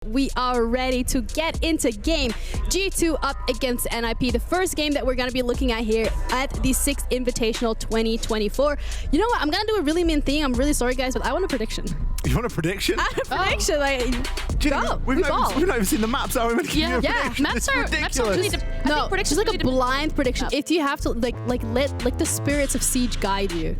we are ready to get into game. G2 up against NIP. The first game that we're going to be looking at here at the 6 Invitational 2024. You know what? I'm going to do a really mean thing. I'm really sorry, guys, but I want a prediction. You want a prediction? I want a prediction. We've not even seen the maps, are we? Yeah, maps are really no, just like a blind prediction. If you have to let the spirits of Siege guide you.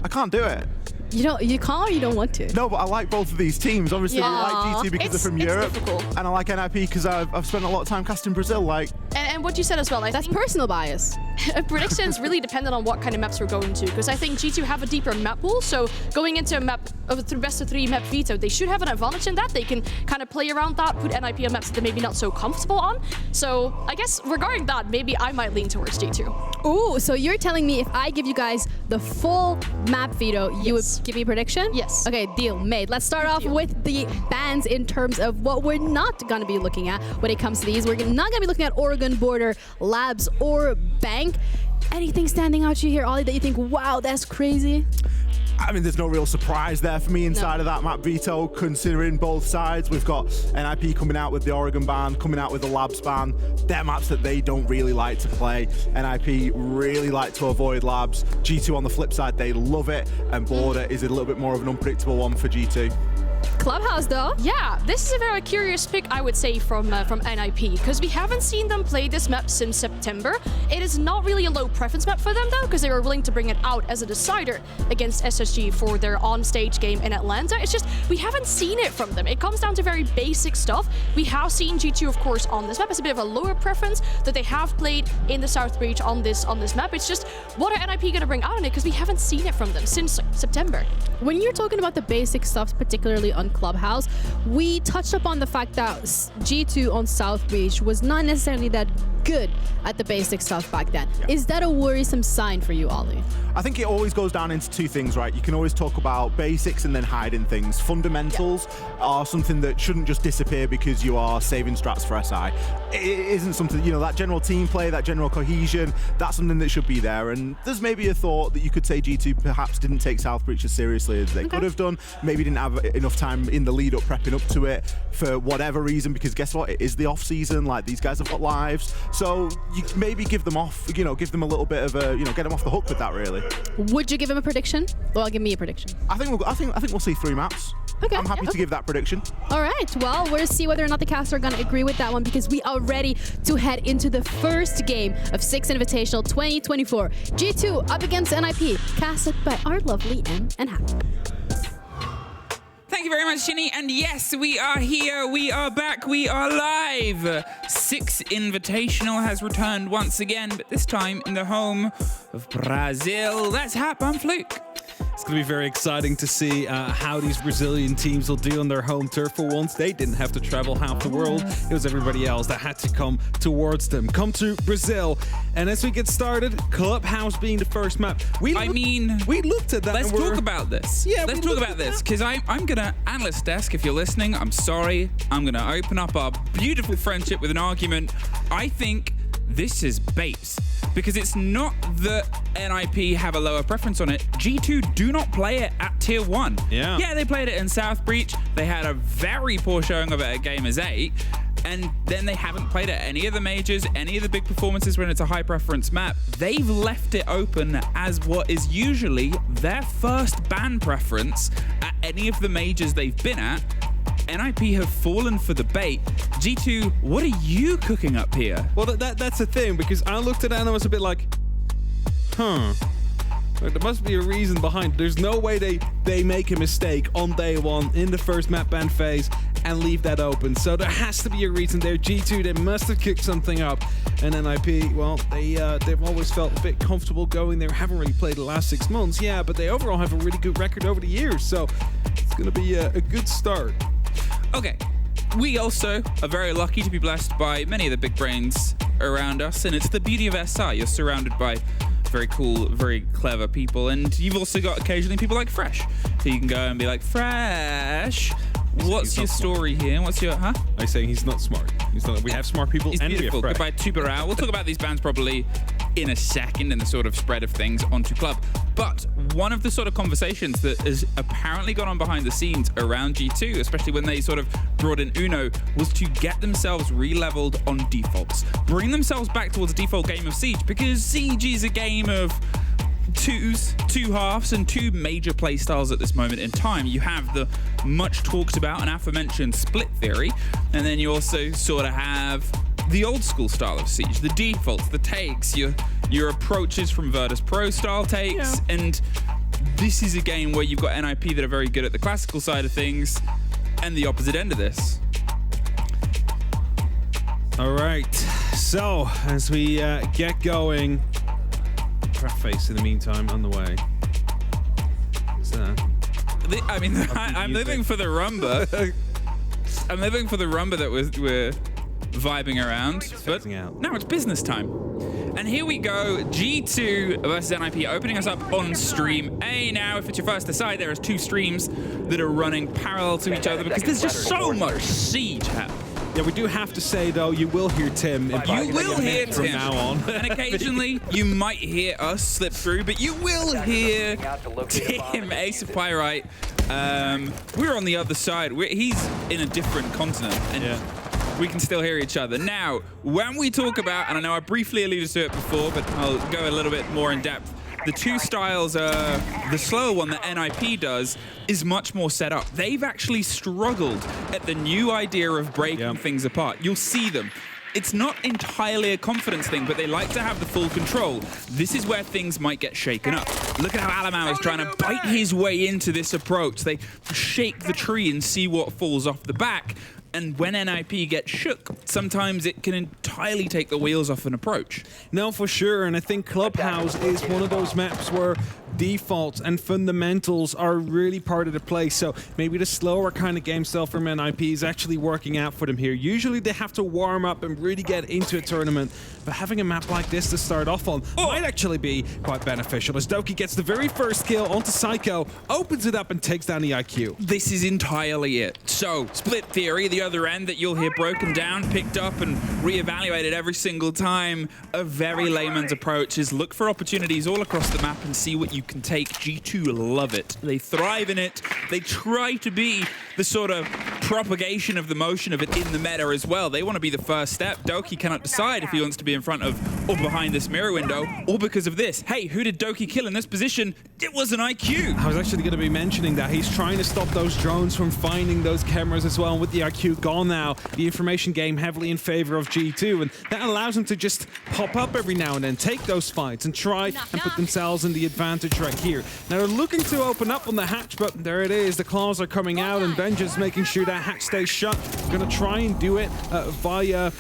I can't do it. You can't or you don't want to? No, but I like both of these teams. Obviously, I like G2 because they're from Europe. Difficult. And I like NIP because I've spent a lot of time casting Brazil. And what you said as well, that's personal bias. Predictions really dependent on what kind of maps we're going to, because I think G2 have a deeper map pool, so going into a map of the best of 3 map veto, they should have an advantage in that. They can kind of play around that, put NIP on maps that they're maybe not so comfortable on. So I guess regarding that, maybe I might lean towards G2. Ooh, so you're telling me if I give you guys the full map veto, you would give me a prediction? Yes. Okay, deal made. Let's start off with the bans in terms of what we're not going to be looking at when it comes to these. We're not going to be looking at Oregon Border, Labs, or Bank. Anything standing out to you here, Ollie, that you think, wow, that's crazy? I mean, there's no real surprise there for me inside of that map veto, considering both sides. We've got NIP coming out with the Oregon ban, coming out with the Labs ban. They're maps that they don't really like to play. NIP really like to avoid Labs. G2 on the flip side, they love it, and Border is a little bit more of an unpredictable one for G2. Clubhouse, though. Yeah, this is a very curious pick, I would say, from NIP, because we haven't seen them play this map since September. It is not really a low preference map for them, though, because they were willing to bring it out as a decider against SSG for their on-stage game in Atlanta. It's just, we haven't seen it from them. It comes down to very basic stuff. We have seen G2, of course, on this map. It's a bit of a lower preference that they have played in the South Breach on this map. It's just, what are NIP going to bring out on it? Because we haven't seen it from them since September. When you're talking about the basic stuff, particularly on Clubhouse, we touched upon the fact that G2 on South Beach was not necessarily that good at the basic stuff back then. Yeah. Is that a worrisome sign for you, Ollie? I think it always goes down into 2 things, right? You can always talk about basics and then hiding things. Fundamentals are something that shouldn't just disappear because you are saving strats for SI. It isn't something, that general team play, that general cohesion, that's something that should be there. And there's maybe a thought that you could say G2 perhaps didn't take South Breach as seriously as they could have done. Maybe didn't have enough time in the lead up prepping up to it for whatever reason, because guess what? It is the off season. Like, these guys have got lives. So you maybe give them off, give them a little bit of a, get them off the hook with that, really. Would you give him a prediction? Well, give me a prediction. I think we'll see 3 maps. Okay. I'm happy to give that prediction. All right. Well, we'll see whether or not the cast are going to agree with that one, because we are ready to head into the first game of 6 Invitational 2024. G2 up against NIP, casted by our lovely M and Hack. Thank you very much, Shinny. And yes, we are here. We are back. We are live. 6 Invitational has returned once again, but this time in the home of Brazil. That's Hap. I'm Fluke. It's going to be very exciting to see how these Brazilian teams will do on their home turf. For once, they didn't have to travel half the world. It was everybody else that had to come towards them. Come to Brazil. And as we get started, Clubhouse being the first map. We looked at that. Let's talk about this. Yeah, let's talk about this, because I'm going to, Analyst Desk, if you're listening, I'm sorry. I'm going to open up our beautiful friendship with an argument. I think this is bait, because it's not that NIP have a lower preference on it. G2 do not play it at tier 1. Yeah, they played it in South Breach. They had a very poor showing of it at Gamers 8. And then they haven't played it at any of the majors, any of the big performances when it's a high preference map. They've left it open as what is usually their first ban preference at any of the majors they've been at. NIP have fallen for the bait. G2, what are you cooking up here? Well, that's the thing, because I looked at it and I was a bit like, there must be a reason behind it. There's no way they make a mistake on day 1 in the first map ban phase and leave that open. So there has to be a reason there. G2, they must have kicked something up. And NIP, well, they've always felt a bit comfortable going there. Haven't really played the last 6 months, yeah, but they overall have a really good record over the years. So it's going to be a good start. Okay, we also are very lucky to be blessed by many of the big brains around us, and it's the beauty of SI. You're surrounded by very cool, very clever people, and you've also got occasionally people like Fresh, who you can go and be like, Fresh, What's your story here? What's your, huh? I'm saying he's not smart. He's not. We have smart people He's and we have beautiful. Fred. Goodbye to Barao. We'll talk about these bands probably in a second and the sort of spread of things onto Club. But one of the sort of conversations that has apparently gone on behind the scenes around G2, especially when they sort of brought in Uno, was to get themselves re-leveled on defaults. Bring themselves back towards a default game of Siege, because Siege is a game of two halves and two major play styles at this moment in time. You have the much talked about and aforementioned split theory, and then you also sort of have the old school style of Siege, the defaults, the takes, your approaches from Virtus Pro style takes, and this is a game where you've got NIP that are very good at the classical side of things, and the opposite end of this. All right, so as we get going, Crap Face in the meantime on the way. I mean, I'm living for the rumba. I'm living for the rumba that we're vibing around, but now it's business time. And here we go, G2 versus NIP, opening us up on stream. Now, if it's your first aside, there is 2 streams that are running parallel to each other because there's just so much Siege happening. Yeah, we do have to say, though, you will hear Tim. You will hear Tim. From now on. And occasionally, you might hear us slip through, but you will hear Tim, Ace of Pyrite. We're on the other side. He's in a different continent, and we can still hear each other. Now, when we talk about, and I know I briefly alluded to it before, but I'll go a little bit more in depth. The 2 styles, the slower one that NIP does is much more set up. They've actually struggled at the new idea of breaking things apart. You'll see them. It's not entirely a confidence thing, but they like to have the full control. This is where things might get shaken up. Look at how Alamau is trying to bite his way into this approach. They shake the tree and see what falls off the back. And when NIP gets shook, sometimes it can entirely take the wheels off an approach. No, for sure. And I think Clubhouse is one of those maps where defaults and fundamentals are really part of the play. So maybe the slower kind of game style from NIP is actually working out for them here. Usually they have to warm up and really get into a tournament, but having a map like this to start off on might actually be quite beneficial, as Doki gets the very first kill onto Psycho, opens it up and takes down the IQ. This is entirely it. So, split theory, the other end that you'll hear broken down, picked up and reevaluated every single time. A very layman's approach is look for opportunities all across the map and see what you can take. G2 love it. They thrive in it. They try to be the sort of propagation of the motion of it in the meta as well. They want to be the first step. Doki cannot decide if he wants to be in front of or behind this mirror window, or because of this. Hey, who did Doki kill in this position? It was an IQ. I was actually going to be mentioning that. He's trying to stop those drones from finding those cameras as well. And with the IQ gone now, the information game heavily in favor of G2, and that allows them to just pop up every now and then, take those fights and try and put themselves in the advantage right here. Now they're looking to open up on the hatch, but there it is. The claws are coming out and Benja's making sure that hatch stays shut. Going to try and do it via,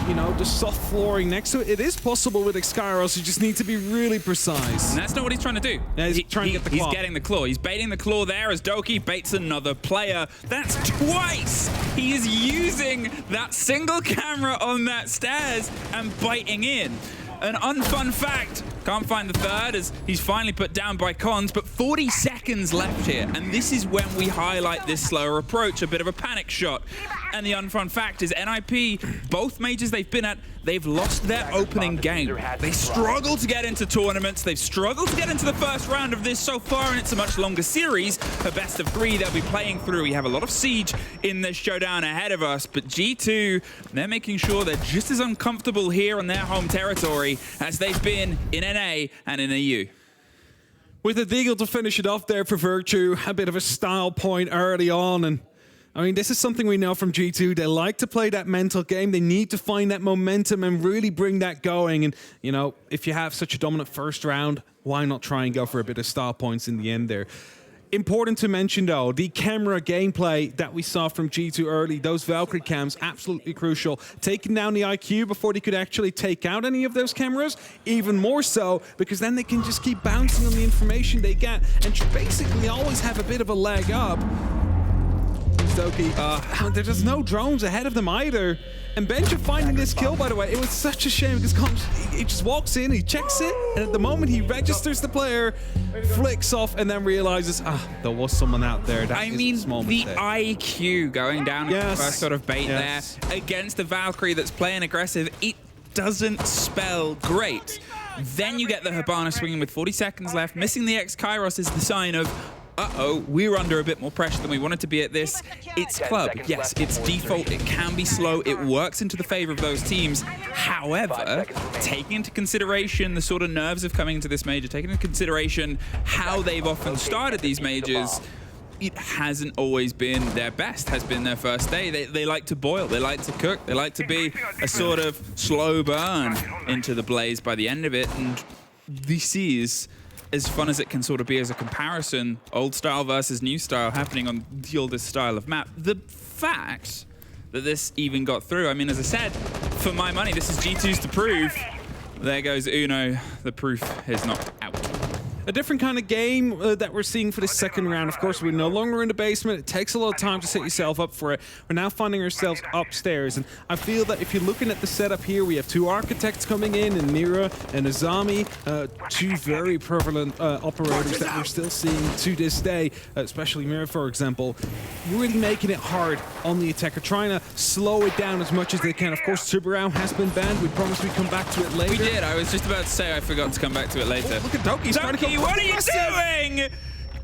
you know, the soft flooring next to it. It is possible with Exkyros. You just need to be really precise. And that's not what he's trying to do. Yeah, he's trying to get the claw. He's getting the claw. He's baiting the claw there as Doki baits another player. That's twice. He is using that single camera on that stairs and biting in. An unfun fact, can't find the third as he's finally put down by Cons, but 40 seconds left here. And this is when we highlight this slower approach, a bit of a panic shot. And the unfun fact is NIP, both majors they've been at, they've lost their opening game. They struggle to get into tournaments. They've struggled to get into the first round of this so far, and it's a much longer series. A best of 3 they'll be playing through. We have a lot of Siege in this showdown ahead of us, but G2, they're making sure they're just as uncomfortable here on their home territory as they've been in NA and in EU. With the Deagle to finish it off there for Virtue, a bit of a style point early on, and I mean, this is something we know from G2. They like to play that mental game. They need to find that momentum and really bring that going. And, you know, if you have such a dominant first round, why not try and go for a bit of style points in the end there? Important to mention, though, the camera gameplay that we saw from G2 early, those Valkyrie cams, absolutely crucial. Taking down the IQ before they could actually take out any of those cameras, even more so, because then they can just keep bouncing on the information they get and basically always have a bit of a leg up. Doki. There's no drones ahead of them either. And Benja finding this kill, by the way, it was such a shame because he just walks in, he checks it, and at the moment he registers the player, flicks off, and then realizes, there was someone out there. That I mean, the mistake. IQ going down in the first sort of bait there against the Valkyrie that's playing aggressive, it doesn't spell great. Then you get the Hibana swinging with 40 seconds left. Missing the X-Kairos is the sign of, we're under a bit more pressure than we wanted to be at this. It's club. Yes, it's default. It can be slow. It works into the favor of those teams. However, taking into consideration the sort of nerves of coming into this major, taking into consideration how they've often started these majors, it hasn't always been their best, has been their first day. They like to boil, they like to cook, they like to be a sort of slow burn into the blaze by the end of it. And this is as fun as it can sort of be as a comparison, old style versus new style happening on the oldest style of map. The fact that this even got through, I mean, as I said, for my money, this is G2's to prove. There goes Uno, the proof is not out. A different kind of game that we're seeing for this second round. Of course, we're no longer in the basement. It takes a lot of time to set yourself up for it. We're now finding ourselves upstairs. And I feel that if you're looking at the setup here, we have two architects coming in Mira and Azami, two very prevalent operators that we're still seeing to this day, especially Mira, for example, really making it hard on the attacker, trying to slow it down as much as they can. Of course, Subaru has been banned. We promised we'd come back to it later. We did. I was just about to say I forgot to come back to it later. Look at Doki. Doki, what are you doing?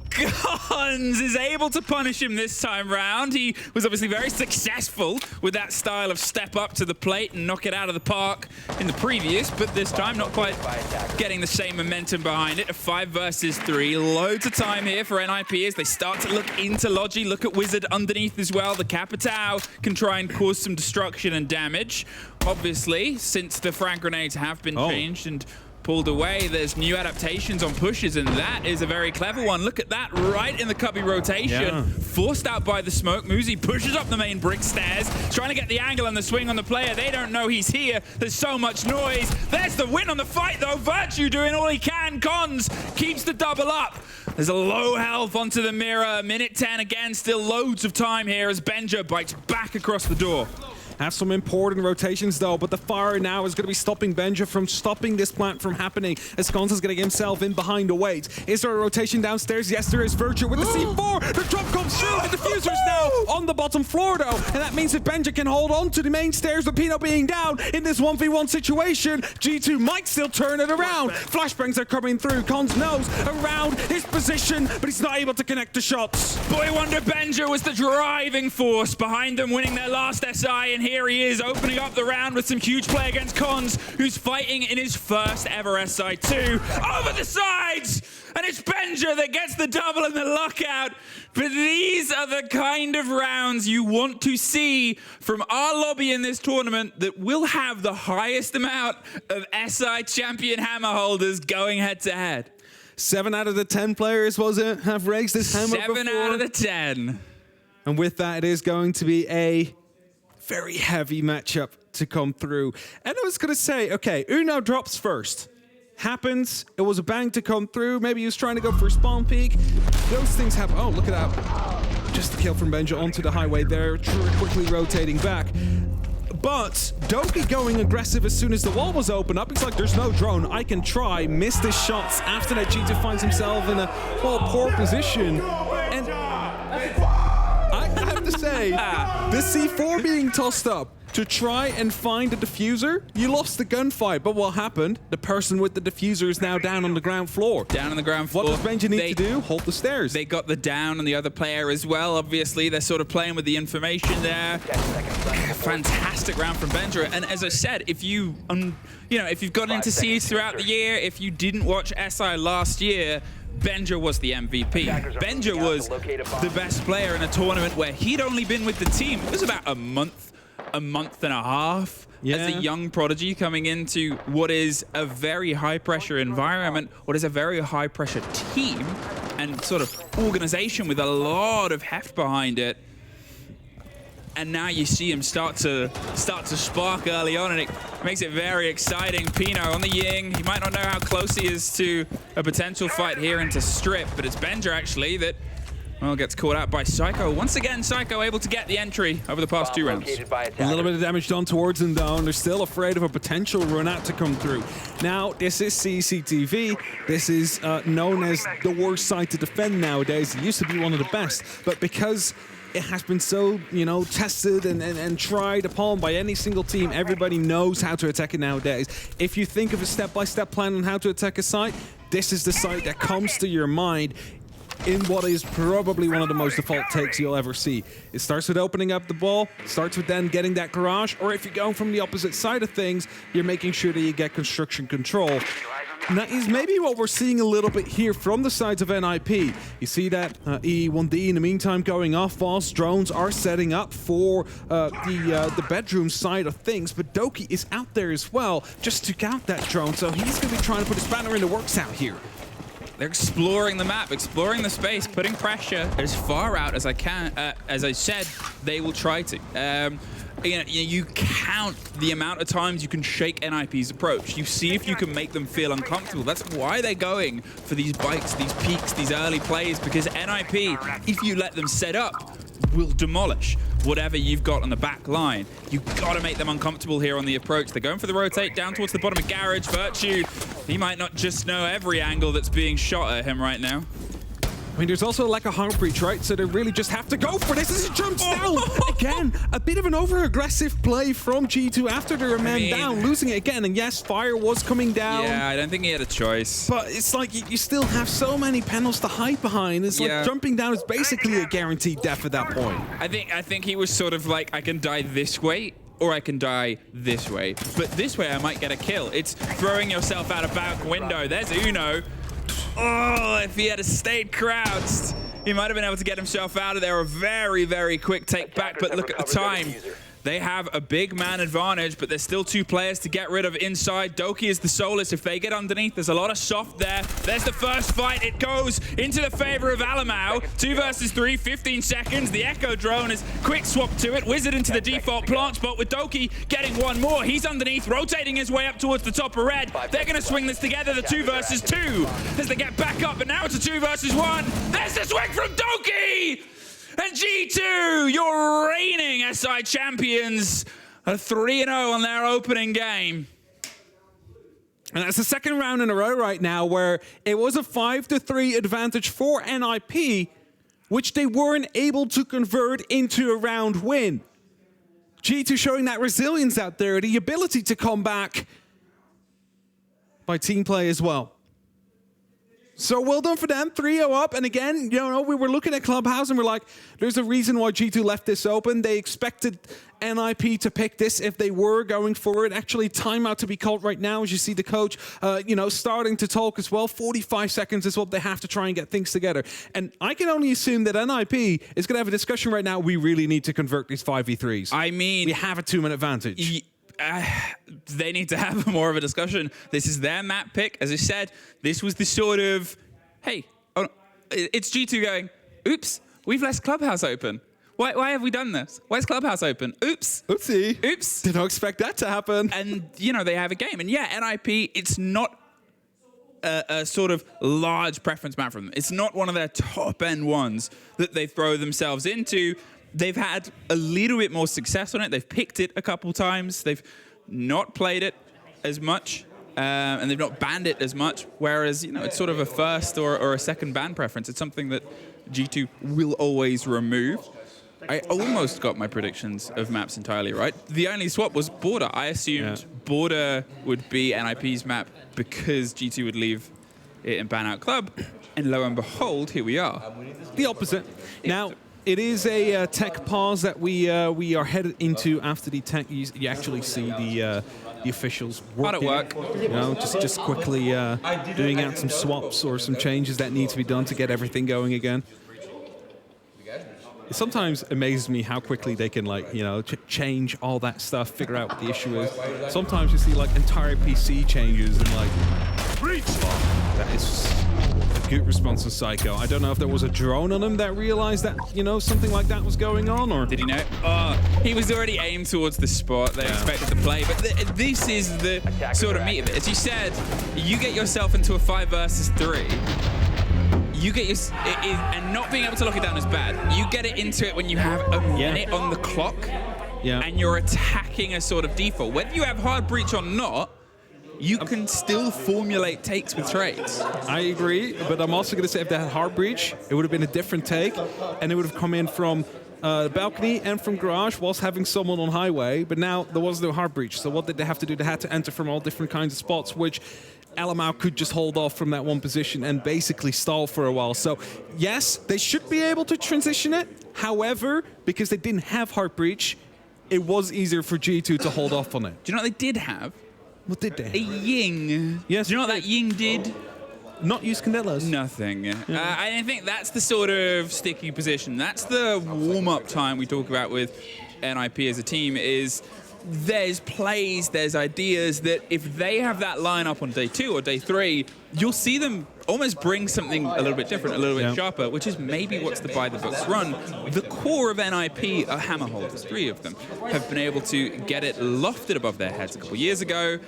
Gons is able to punish him this time round. He was obviously very successful with that style of step up to the plate and knock it out of the park in the previous, but this time not quite getting the same momentum behind it. A 5 versus 3. Loads of time here for NIP as they start to look into Logi. Look at Wizard underneath as well. The Capitao can try and cause some destruction and damage. Obviously, since the frag grenades have been changed and pulled away, there's new adaptations on pushes, and that is a very clever one. Look at that, right in the cubby rotation. Forced out by the smoke. Muzi pushes up the main brick stairs, trying to get the angle and the swing on the player. They don't know he's here. There's so much noise. There's the win on the fight, though. Virtue doing all he can. Cons keeps the double up. There's a low health onto the mirror. Minute 10 again. Still loads of time here as Benja bites back across the door. Have some important rotations though, but the fire now is going to be stopping Benja from stopping this plant from happening as Gonza's getting himself in behind the weight. Is there a rotation downstairs? Yes, there is. Virtue with the C4. The drop comes through. The diffuser's now on the bottom floor though, and that means that Benja can hold on to the main stairs with Pino being down in this 1v1 situation. G2 might still turn it around. Flashbangs are coming through. Cons knows around his position, but he's not able to connect the shots. Boy wonder Benja was the driving force behind them winning their last SI, and here he is opening up the round with some huge play against Cons, who's fighting in his first ever SI2. Over the sides! And it's Benja that gets the double and the lockout. But these are the kind of rounds you want to see from our lobby in this tournament that will have the highest amount of SI champion hammer holders going head to head. 7 out of the 10 players, was it, have raised this hammer 7 before? out of the 10. And with that, it is going to be a very heavy matchup to come through. And I was going to say, okay, Uno drops first. Happens. It was a bang to come through. Maybe he was trying to go for a spawn peak. Those things happen. Oh, look at that. Just the kill from Benja onto the highway there, quickly rotating back. But Doki going aggressive as soon as the wall was open up. It's like, there's no drone. I can try. Missed his shots. After that, G2 finds himself in a, poor position. And I have to say, the C4 being tossed up to try and find the diffuser, you lost the gunfight. But what happened? The person with the diffuser is now down on the ground floor. Down on the ground floor. What does Benja need to do? Hold the stairs. They got the down on the other player as well. Obviously, they're sort of playing with the information there. Fantastic round from Benja. And as I said, if you, if you've gotten into Siege throughout the year, if you didn't watch SI last year, Benja was the MVP. Benja was the best player in a tournament where he'd only been with the team. It was about a month and a half as a young prodigy coming into what is a very high pressure environment, what is a very high pressure team and sort of organization with a lot of heft behind it. And now you see him start to spark early on, and it makes it very exciting. Pino on the Ying. He might not know how close he is to a potential fight here into Strip, but it's Benja actually that Well, gets caught out by Psycho. Once again, Psycho able to get the entry over the past 2 rounds. A little bit of damage done towards him, though, and they're still afraid of a potential run out to come through. Now, this is CCTV. This is known as the worst side to defend nowadays. It used to be one of the best, but because it has been so, tested and tried upon by any single team, everybody knows how to attack it nowadays. If you think of a step-by-step plan on how to attack a site, this is the site that comes to your mind in what is probably one of the most default takes you'll ever see. It starts with opening up the ball, starts with then getting that garage, or if you're going from the opposite side of things, you're making sure that you get construction control. And that is maybe what we're seeing a little bit here from the sides of NIP. You see that E1D in the meantime going off whilst drones are setting up for the bedroom side of things, but Doki is out there as well, just took out that drone, so he's going to be trying to put his banner in the works out here. They're exploring the map, exploring the space, putting pressure as far out as I can. As I said, they will try to. You count the amount of times you can shake NIP's approach. You see if you can make them feel uncomfortable. That's why they're going for these bikes, these peaks, these early plays, because NIP, if you let them set up, will demolish whatever you've got on the back line. You've got to make them uncomfortable here on the approach. They're going for the rotate down towards the bottom of Garage. Virtue, he might not just know every angle that's being shot at him right now. I mean, there's also a lack of heart breach, right? So they really just have to go for this as he jumps down. Again, a bit of an over-aggressive play from G2 after they were man down, losing it again. And yes, fire was coming down. Yeah, I don't think he had a choice. But it's like you still have so many panels to hide behind. It's like jumping down is basically a guaranteed death at that point. I think he was sort of like, I can die this way, or I can die this way. But this way, I might get a kill. It's throwing yourself out a back window. There's Uno. Oh, if he had stayed crouched, he might have been able to get himself out of there. A very, very quick take back, but look at the time. They have a big man advantage, but there's still 2 players to get rid of inside. Doki is the solace. If they get underneath, there's a lot of soft there. There's the first fight. It goes into the favor of Alamau. 2 versus 3, 15 seconds. The Echo drone is quick swap to it. Wizard into the default plant spot with Doki getting one more. He's underneath, rotating his way up towards the top of red. They're going to swing this together, the 2 versus 2, as they get back up, but now it's a 2 versus 1. There's the swing from Doki! And G2, your reigning SI champions, are 3-0 on their opening game. And that's the second round in a row right now where it was a 5-3 advantage for NIP, which they weren't able to convert into a round win. G2 showing that resilience out there, the ability to come back by team play as well. So well done for them, 3-0 up. And again, we were looking at Clubhouse and we're like, there's a reason why G2 left this open. They expected NIP to pick this if they were going forward. Actually, timeout to be called right now as you see the coach, starting to talk as well. 45 seconds is what they have to try and get things together. And I can only assume that NIP is going to have a discussion right now. We really need to convert these 5v3s. I mean, we have a 2-minute advantage. They need to have more of a discussion. This is their map pick. As I said, this was the sort of, hey, it's G2 going, oops, we've left Clubhouse open. Why have we done this? Why is Clubhouse open? Oops. Oopsie. Oops. Did not expect that to happen. And, they have a game. And yeah, NIP, it's not a sort of large preference map from them. It's not one of their top-end ones that they throw themselves into. They've had a little bit more success on it. They've picked it a couple times. They've not played it as much, and they've not banned it as much. Whereas, it's sort of a first or a second ban preference. It's something that G2 will always remove. I almost got my predictions of maps entirely right. The only swap was Border. I assumed Border would be NIP's map because G2 would leave it and ban out Club. And lo and behold, here we are. The opposite. Now, it is a tech pause that we are headed into after the tech. You actually see the officials working. Hard at work. Just quickly doing out some swaps or some changes that need to be done to get everything going again. It sometimes amazes me how quickly they can, change all that stuff, figure out what the issue is. Sometimes you see, entire PC changes and, that is a good response to Psycho. I don't know if there was a drone on him that realized that, something like that was going on, or... Did he know? Oh, he was already aimed towards the spot they expected to play, but this is the sort of meat of it. As you said, you get yourself into a 5 versus 3. you get and not being able to lock it down is bad. You get it into it when you have a minute on the clock, and you're attacking a sort of default. Whether you have hard breach or not, you can still formulate takes with trades. I agree, but I'm also going to say if they had hard breach, it would have been a different take, and it would have come in from balcony and from garage whilst having someone on highway, but now there was no hard breach. So what did they have to do? They had to enter from all different kinds of spots, which Alamau could just hold off from that one position and basically stall for a while. So yes, they should be able to transition it. However, because they didn't have hard breach, it was easier for G2 to hold off on it. Do you know what they did have? What did they have? A Ying. Yes. Do you know what that Ying did? Not use Candelas. Nothing. I think that's the sort of sticky position. That's the warm-up time we talk about with NIP as a team is there's plays, there's ideas that if they have that lineup on day 2 or day 3, you'll see them almost bring something a little bit different, a little bit sharper, which is maybe what's the by-the-books run. The core of NIP are hammer holders. 3 of them have been able to get it lofted above their heads a couple years ago,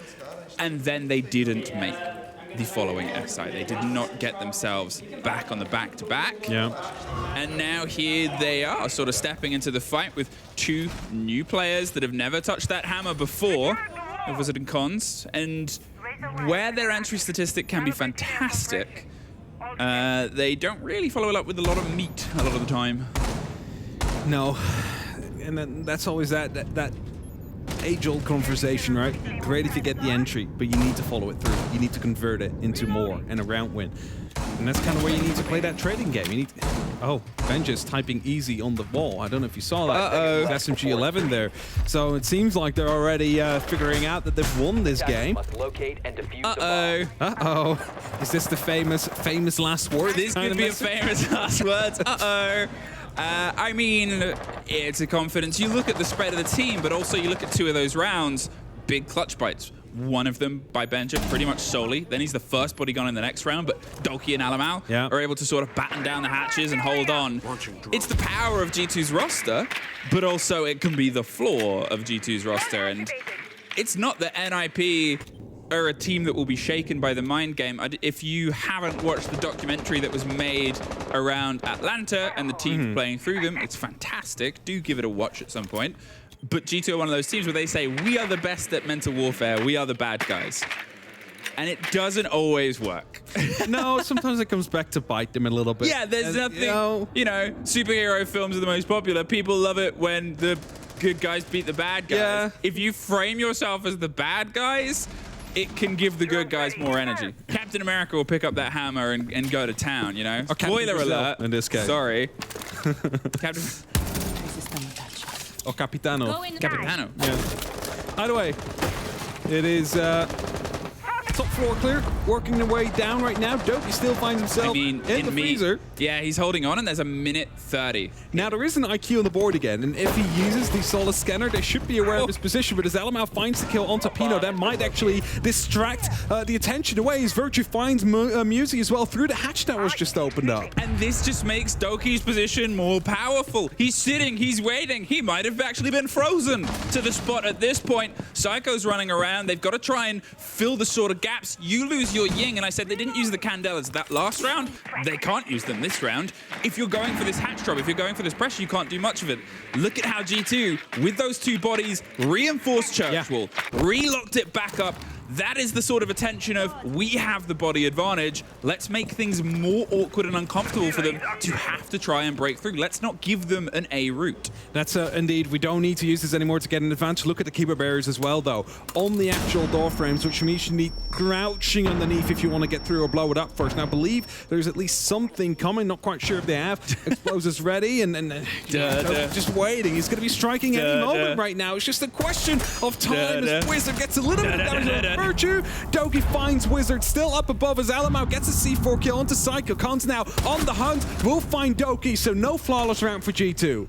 and then they didn't make the following SI. They did not get themselves back on the back-to-back. And now here they are, sort of stepping into the fight with 2 new players that have never touched that hammer before, of Wizard and Cons. And where their entry statistic can be fantastic, they don't really follow it up with a lot of meat a lot of the time. No. And then that's always that age-old conversation, right? Great if you get the entry, but you need to follow it through. You need to convert it into more and a round win. And that's kind of where you need to play that trading game. You need. Oh, Benja's typing easy on the wall. I don't know if you saw that. SMG 11 there. So it seems like they're already figuring out that they've won this game. Is this the famous last word? This could be a famous last word. I mean, it's a confidence. You look at the spread of the team, but also you look at 2 of those rounds, big clutch bites. One of them by Benja, pretty much solely. Then he's the first bodygun in the next round, but Doki and Alamau are able to sort of batten down the hatches and hold on. It's the power of G2's roster, but also it can be the flaw of G2's roster. And it's not that NIP are a team that will be shaken by the mind game. If you haven't watched the documentary that was made around Atlanta and the team playing through them, it's fantastic. Do give it a watch at some point. But G2 are one of those teams where they say, we are the best at mental warfare, we are the bad guys. And it doesn't always work. No, sometimes it comes back to bite them a little bit. Yeah, there's nothing, you know, superhero films are the most popular. People love it when the good guys beat the bad guys. Yeah. If you frame yourself as the bad guys, it can give the good guys more energy. Captain America will pick up that hammer and go to town, you know? Spoiler alert. In this case. Sorry. Captain... Or Capitano. Capitano. Yeah. Either way, it is top floor clear, working their way down right now. Doki still finds himself in the freezer. Yeah, he's holding on, and there's a minute 30. Now, there is an IQ on the board again, and if he uses the Solus scanner, they should be aware of his position, but as Alamau finds the kill on Tapino, that might actually distract the attention away as Virtue finds Musi as well through the hatch that was just opened up. And this just makes Doki's position more powerful. He's sitting, he's waiting. He might have actually been frozen to the spot at this point. Psycho's running around. They've got to try and fill the sort of gaps. You lose your Ying, and I said they didn't use the Candelas that last round. They can't use them this round. If you're going for this hatch drop, if you're going for this pressure, you can't do much of it. Look at how G2, with those 2 bodies, reinforced Church Wall, relocked it back up. That is the sort of attention of, we have the body advantage. Let's make things more awkward and uncomfortable for them to have to try and break through. Let's not give them an A route. That's indeed, we don't need to use this anymore to get an advantage. Look at the keeper barriers as well, though. On the actual door frames, which means you need crouching underneath if you want to get through or blow it up first. Now, I believe there's at least something coming. Not quite sure if they have. Explosives ready and just waiting. He's going to be striking any moment right now. It's just a question of time as Wizard gets a little bit of damage on Virtue. Doki finds Wizard still up above as Alamau gets a C4 kill onto Psycho. Cons now on the hunt. Will find Doki, so no flawless round for G2.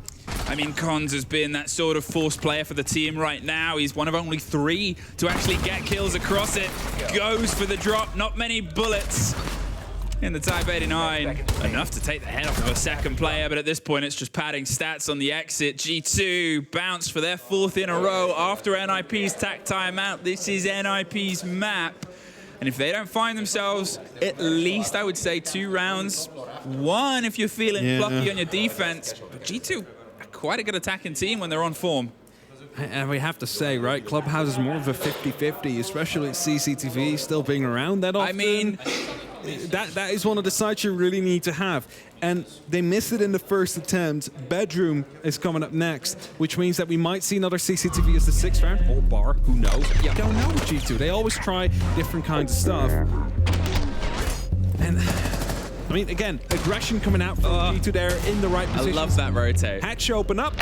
I mean, Cons has been that sort of force player for the team right now. He's one of only 3 to actually get kills across it. Goes for the drop. Not many bullets in the Type 89. Enough to take the head off of a second player, but at this point it's just padding stats on the exit. G2 bounce for their 4th in a row after NIP's tack timeout. This is NIP's map. And if they don't find themselves, at least I would say 2 rounds. 1 if you're feeling fluffy on your defense. But G2, quite a good attacking team when they're on form. And we have to say, right, Clubhouse is more of a 50-50, especially with CCTV still being around that often. I mean, that is one of the sites you really need to have. And they missed it in the first attempt. Bedroom is coming up next, which means that we might see another CCTV as the 6th round, or bar, who knows? Yeah. Don't know with G2. They always try different kinds of stuff. And I mean, again, aggression coming out from G2 there in the right position. I love that rotate. Hatch open up.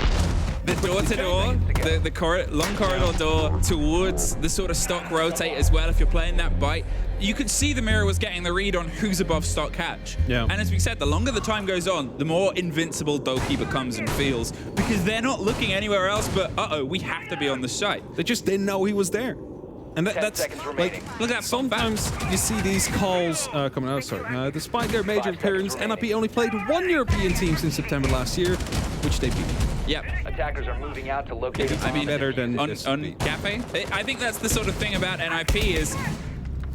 The door-to-door, the long corridor door towards the sort of stock rotate as well if you're playing that bite. You could see the mirror was getting the read on who's above stock hatch. Yeah. And as we said, the longer the time goes on, the more invincible Doki becomes and feels because they're not looking anywhere else but, we have to be on the site. They just didn't know he was there. And that's like, look at sometimes you see these calls coming out. Sorry, despite their major appearance, NIP only played 1 European team since September last year, which they beat. Yep. Attackers are moving out to locate. I mean, better than on Cafe. I think that's the sort of thing about NIP is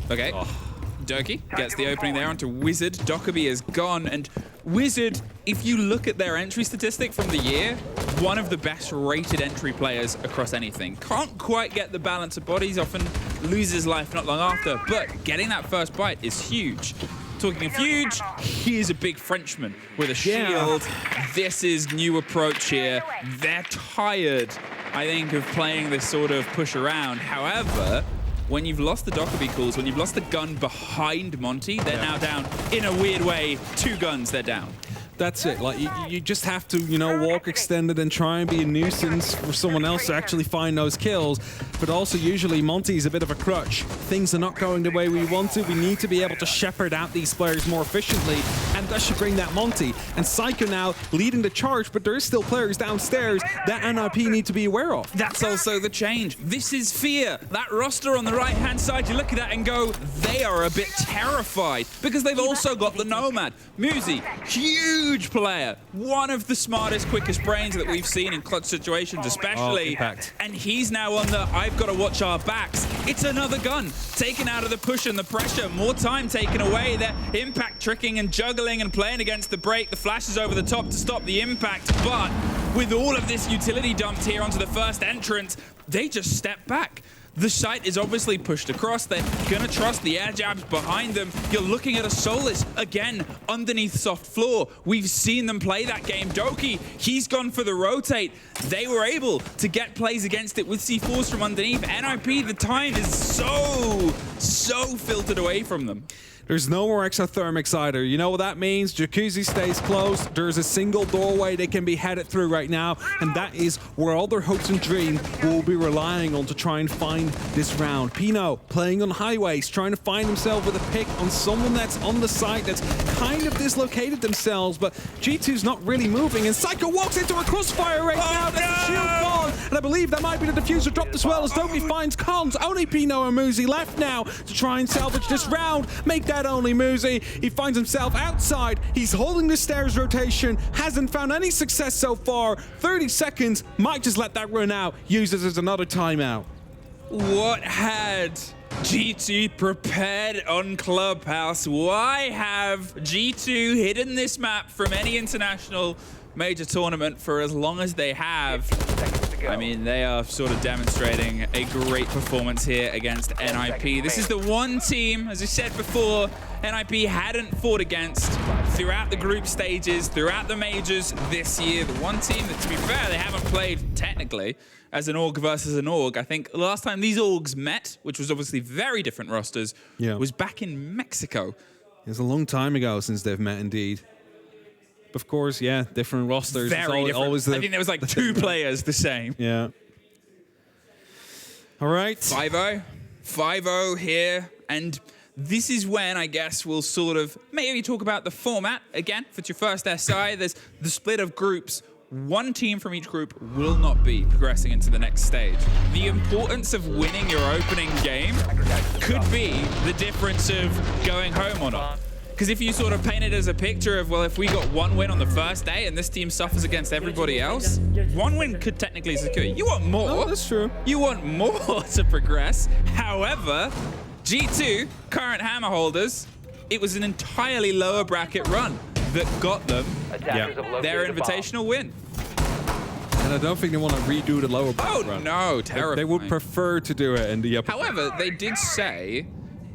Doki gets the opening there onto Wizard. Dokkaebi is gone, and Wizard, if you look at their entry statistic from the year, one of the best rated entry players across anything. Can't quite get the balance of bodies, often loses life not long after, but getting that first bite is huge. Talking of huge, he is a big Frenchman with a shield. This is new approach here. They're tired, I think, of playing this sort of push around. However, when you've lost the Dokkaebi calls, when you've lost the gun behind Monty, they're now down, in a weird way, 2 guns, they're down. That's it. Like you just have to, walk extended and try and be a nuisance for someone else to actually find those kills. But also, usually Monty's a bit of a crutch. Things are not going the way we want to. We need to be able to shepherd out these players more efficiently, and that should bring that Monty. And Psycho now leading the charge, but there is still players downstairs that NIP need to be aware of. That's also the change. This is fear. That roster on the right-hand side, you look at that and go, they are a bit terrified because they've also got the Nomad. Muzi, huge player, one of the smartest, quickest brains that we've seen in clutch situations especially, and he's now on the I've got to watch our backs. It's another gun taken out of the push and the pressure, more time taken away. They're impact tricking and juggling and playing against the break. The flash is over the top to stop the impact, but with all of this utility dumped here onto the first entrance, they just step back. The site is obviously pushed across. They're gonna trust the air jabs behind them. You're looking at a Solis, again, underneath soft floor. We've seen them play that game. Doki, he's gone for the rotate. They were able to get plays against it with C4s from underneath. NIP, the time is so filtered away from them. There's no more exothermics either. You know what that means? Jacuzzi stays closed. There's a single doorway they can be headed through right now, and that is where all their hopes and dreams will be relying on to try and find this round. Pino playing on highways, trying to find himself with a pick on someone that's on the site that's kind of dislocated themselves, but G2's not really moving, and Psycho walks into a crossfire right now. That's a shield gone, and I believe that might be the diffuser dropped as well as Doki finds cons. Only Pino and Muzi left now to try and salvage this round. Make that only Muzi. He finds himself outside. He's holding the stairs rotation. Hasn't found any success so far. 30 seconds. Might just let that run out. Use this as another timeout. What had G2 prepared on Clubhouse? Why have G2 hidden this map from any international major tournament for as long as they have? I mean, they are sort of demonstrating a great performance here against NIP. This is the one team, as I said before, NIP hadn't fought against throughout the group stages, throughout the majors this year. The one team that, to be fair, they haven't played technically as an org versus an org. I think the last time these orgs met, which was obviously very different rosters, was back in Mexico. It was a long time ago since they've met, indeed. Of course, yeah, different rosters. Very different. Always I think there was like 2 players the same. Yeah. All right. 5-0. 5-0 here. And this is when I guess we'll sort of maybe talk about the format again. If it's your first SI, there's the split of groups. One team from each group will not be progressing into the next stage. The importance of winning your opening game could be the difference of going home or not. Because if you sort of paint it as a picture of, well, if we got 1 win on the first day and this team suffers against everybody else, 1 win could technically secure you. You want more. Oh, that's true. You want more to progress. However, G2, current hammer holders, it was an entirely lower bracket run that got them Attackers have located their a bomb. invitational win. And I don't think they want to redo the lower bracket run. No, terrible. They would prefer to do it in the upper. However, they did say,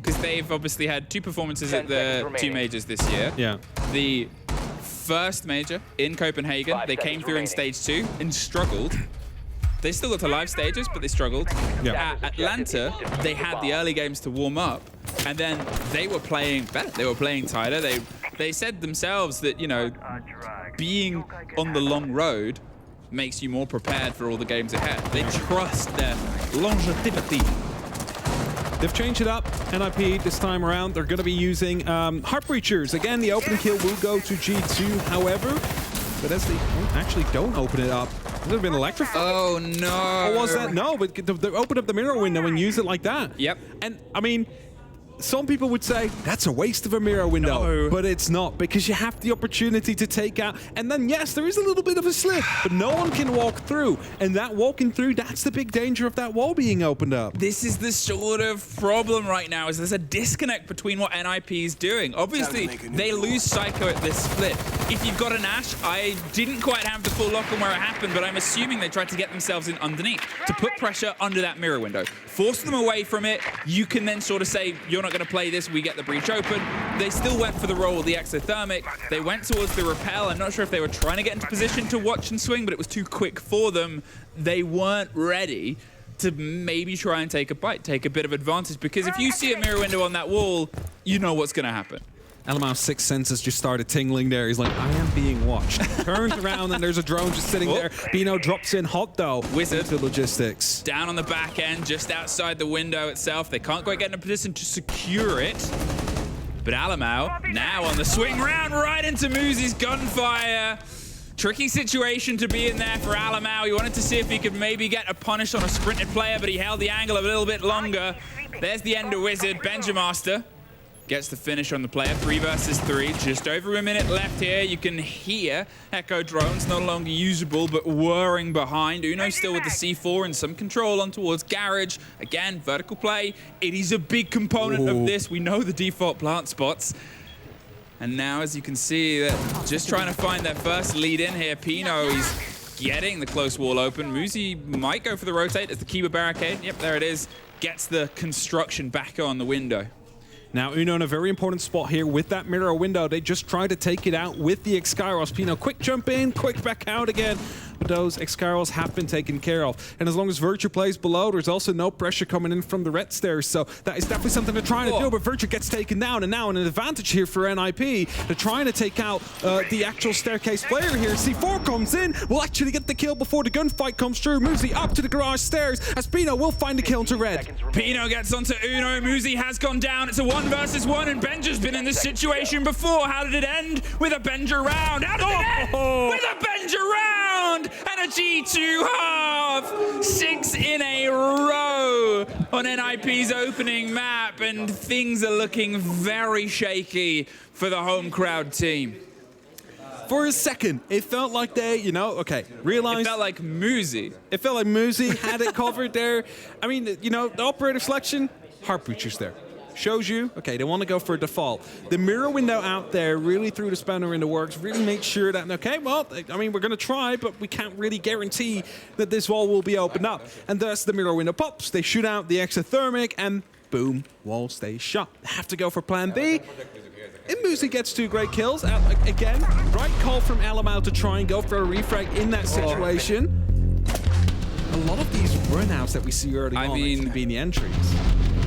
because they've obviously had 2 performances 10 at the seconds 2 remaining. majors this year. Yeah. The first major in Copenhagen, 5 they came seconds through in remaining. stage 2 and struggled. They still got to live stages, but they struggled. Yeah. At Atlanta, they had the early games to warm up, and then they were playing better. They were playing tighter. They said themselves that, you know, being on the long road makes you more prepared for all the games ahead. They trust their longevity. They've changed it up. NIP this time around, they're going to be using Heartbreachers. Again, the opening kill will go to G2, however, but as they actually don't open it up, has it been electrified? Oh, no. Or was that? No, but they open up the mirror window and use it like that. Yep. And, I mean, some people would say that's a waste of a mirror window, No. but it's not, because you have the opportunity to take out, and then yes, there is a little bit of a slip, but no one can walk through, and that walking through, that's the big danger of that wall being opened up. This is the sort of problem right now, is there's a disconnect between what NIP is doing. Obviously, they lose Psycho at this split. If you've got an Ash, I didn't quite have the full lock on where it happened, but I'm assuming they tried to get themselves in underneath to put pressure under that mirror window. Force them away from it. You can then sort of say, you're not going to play this, we get the breach open. They still went for the roll with the exothermic. They went towards the rappel. I'm not sure if they were trying to get into position to watch and swing, but it was too quick for them. They weren't ready to maybe try and take a bite, take a bit of advantage, because if you see a mirror window on that wall, you know what's going to happen. Alamau's sixth senses just started tingling there. He's like, I am being watched. Turns around and there's a drone just sitting there. Bino drops in hot though. Wizard. Into logistics. Down on the back end, just outside the window itself. They can't quite get in a position to secure it. But Alamau now on the swing round right into Muzi's gunfire. Tricky situation to be in there for Alamau. He wanted to see if he could maybe get a punish on a sprinted player, but he held the angle a little bit longer. There's the end of Wizard. Benjamaster gets the finish on the player, 3 versus 3. Just over a minute left here. You can hear Echo drones no longer usable, but whirring behind. Uno still with the C4 and some control on towards Garage. Again, vertical play. It is a big component of this. We know the default plant spots. And now, as you can see, that just trying to find that first lead in here. Pino, he's getting the close wall open. Muzi might go for the rotate as the Kiba barricade. Yep, there it is. Gets the construction back on the window. Now, Uno in a very important spot here with that mirror window. They just try to take it out with the Exkyros. Pino, quick jump in, quick back out again. But those Exkyros have been taken care of. And as long as Virtue plays below, there's also no pressure coming in from the red stairs. So that is definitely something they're trying to do. But Virtue gets taken down. And now an advantage here for NIP. They're trying to take out the actual staircase player here. C4 comes in. Will actually get the kill before the gunfight comes through. Muzi up to the garage stairs as Pino will find the kill into red. Pino gets onto Uno. Muzi has gone down. It's a 1 versus 1. And Benja's been in this situation before. How did it end? With a Benja round. How did it end? With a Benja round. And a G2 half. 6 in a row on NIP's opening map. And things are looking very shaky for the home crowd team. For a second, it felt like they, you know, okay, realized. It felt like Muzi. It felt like Muzi had it covered there. I mean, you know, the operator selection, Heartbreachers there. Shows you, okay, they want to go for a default. The mirror window out there really threw the spanner in the works, really made sure that, okay, well, I mean, we're going to try, but we can't really guarantee that this wall will be opened up. And thus the mirror window pops, they shoot out the exothermic, and boom, wall stays shut. They have to go for plan B. And Muzi gets 2 great kills. Again, right call from Alamau to try and go for a refrag in that situation. A lot of these runouts that we see early on seem to be in the entries.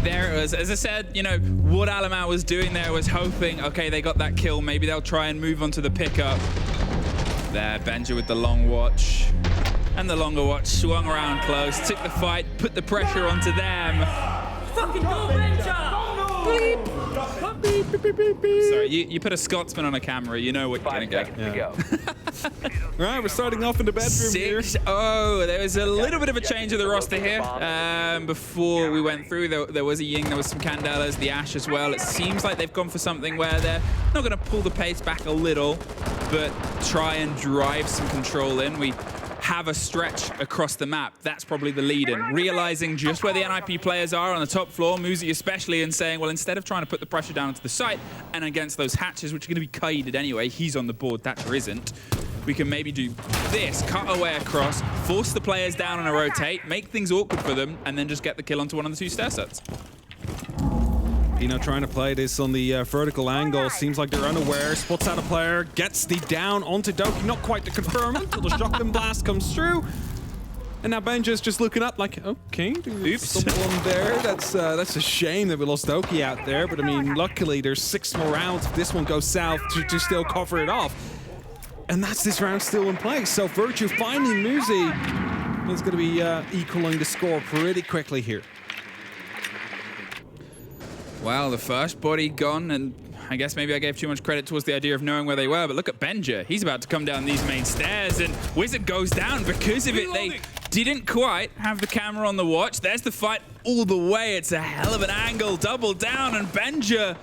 There it was. As I said, you know, what Alamau was doing there was hoping, okay, they got that kill. Maybe they'll try and move on to the pickup. There, Benja with the long watch. And the longer watch swung around close, took the fight, put the pressure onto them. Fucking go, Benja! Sorry, you put a Scotsman on a camera, you know what you're going to get. 5 seconds to go. Right, we're starting off in the bedroom here. 6-0. There was a little bit of a change of the roster here. Before we went through, there was a Ying, there was some Candelas, the Ash as well. It seems like they've gone for something where they're not going to pull the pace back a little, but try and drive some control in. We have a stretch across the map. That's probably the lead in. Realizing just where the NIP players are on the top floor, Muzi especially, and saying, well, instead of trying to put the pressure down onto the site and against those hatches, which are going to be kited anyway, he's on the board, Thatcher isn't. We can maybe do this, cut our way across, force the players down on a rotate, make things awkward for them, and then just get the kill onto one of the 2 stair sets. Pino trying to play this on the vertical angle. Seems like they're unaware. Spots out a player, gets the down onto Doki. Not quite to confirm until the shotgun blast comes through. And now Benja's just looking up like, okay, there's someone there. That's a shame that we lost Doki out there. But I mean, luckily there's 6 more rounds. If this one goes south, to still cover it off. And that's this round still in place. So Virtue finding Muzi is going to be equaling the score pretty quickly here. Well, the first body gone, and I guess maybe I gave too much credit towards the idea of knowing where they were, but look at Benja. He's about to come down these main stairs, and Wizard goes down because of it. They didn't quite have the camera on the watch. There's the fight all the way. It's a hell of an angle, double down, and Benja,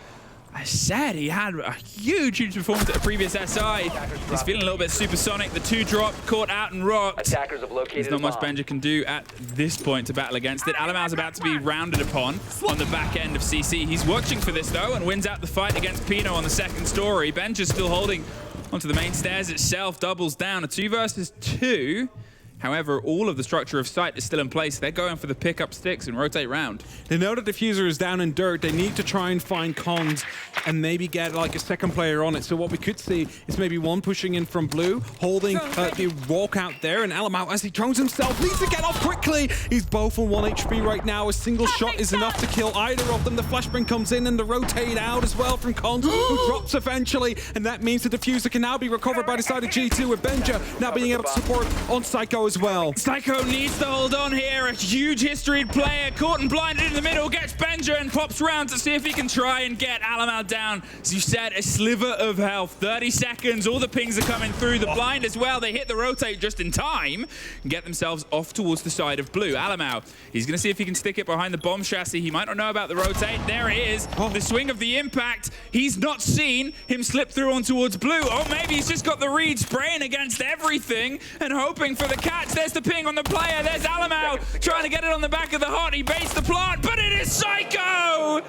I said he had a huge performance at a previous SI. He's feeling a little bit supersonic. The 2 drop, caught out and rocked. Attackers have located There's not much Benja can do at this point to battle against it. Alamau's about to be rounded upon on the back end of CC. He's watching for this though and wins out the fight against Pino on the 2nd story. Benja's still holding onto the main stairs itself, doubles down. A 2 versus 2. However, all of the structure of site is still in place. They're going for the pick-up sticks and rotate round. They know the diffuser is down in dirt. They need to try and find cons and maybe get like a second player on it. So what we could see is maybe one pushing in from blue, holding the walk out there, and Alamau, as he drones himself, needs to get off quickly. He's both on 1 HP right now. A single shot is enough to kill either of them. The flashbang comes in and the rotate out as well from Cons, who drops eventually, and that means the diffuser can now be recovered by the side of G2, with Benja now being able to support on Psycho as well. Psycho needs to hold on here. A huge historied player caught and blinded in the middle, gets Benja and pops round to see if he can try and get Alamau down. As you said, a sliver of health. 30 seconds, all the pings are coming through. The blind as well. They hit the rotate just in time and get themselves off towards the side of blue. Alamau, he's going to see if he can stick it behind the bomb chassis. He might not know about the rotate. There it is. The swing of the impact. He's not seen him slip through on towards blue. Oh, maybe he's just got the read spraying against everything and hoping for the catch. There's the ping on the player. There's Alamau trying to get it on the back of the hot. He baits the plant, but it is Psycho!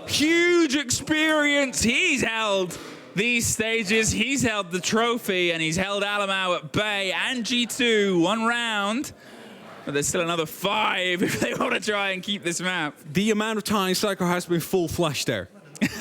Huge experience. He's held these stages. He's held the trophy, and he's held Alamau at bay and G2 1 round. But there's still another 5 if they want to try and keep this map. The amount of times Psycho has been full flash there.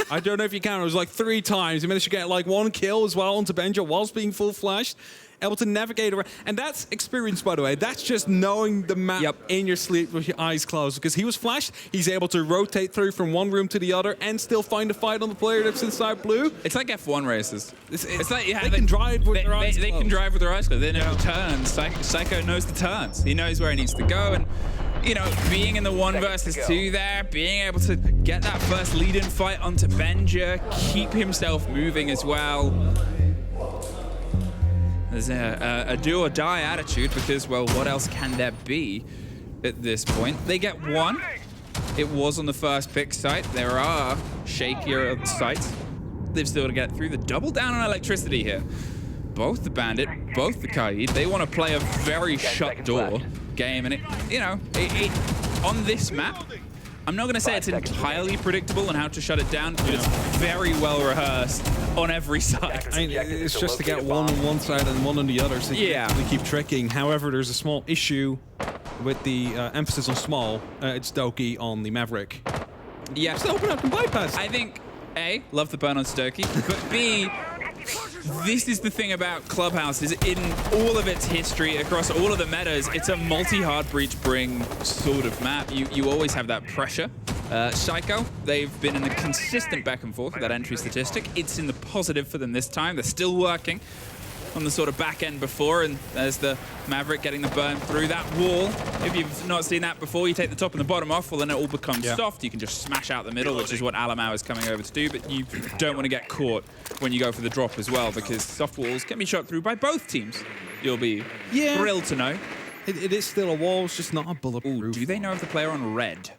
I don't know if you count. It was like 3 times. He managed to get like 1 kill as well onto Benja whilst being full flashed. Able to navigate around. And that's experience, by the way. That's just knowing the map in your sleep with your eyes closed. Because he was flashed, he's able to rotate through from one room to the other and still find a fight on the player that's inside blue. It's like F1 races. It's like they can drive with their eyes closed. They can drive with their eyes closed. They know the turns. Psycho knows the turns. He knows where he needs to go. And, you know, being in the 1 versus 2 there, being able to get that first lead-in fight onto Benja, keep himself moving as well. There's a do-or-die attitude because, well, what else can there be at this point? They get 1. It was on the first pick site. There are shakier sites. They've still to get through. The double down on electricity here. Both the Bandit, both the Kaid, they want to play a very shut door game. And, on this map, I'm not going to say it's entirely predictable on how to shut it down, but it's very well rehearsed on every side. I mean, it's just to get 1 on one side and 1 on the other, so you can keep tricking. However, there's a small issue with the emphasis on small. It's Doki on the Maverick. Yeah. Just open up and bypass. I think, A, love the burn on Stokie, but B, this is the thing about Clubhouse, is in all of its history, across all of the metas, it's a multi-hard breach bring sort of map. You always have that pressure. Psycho, they've been in a consistent back and forth with that entry statistic. It's in the positive for them this time. They're still working on the sort of back end before, and there's the Maverick getting the burn through that wall. If you've not seen that before, you take the top and the bottom off, well then it all becomes soft. You can just smash out the middle, which is what Alamau is coming over to do, but you don't want to get caught when you go for the drop as well, because soft walls can be shot through by both teams. You'll be thrilled to know. It is still a wall, it's just not a bulletproof. Ooh, do they know of the player on red?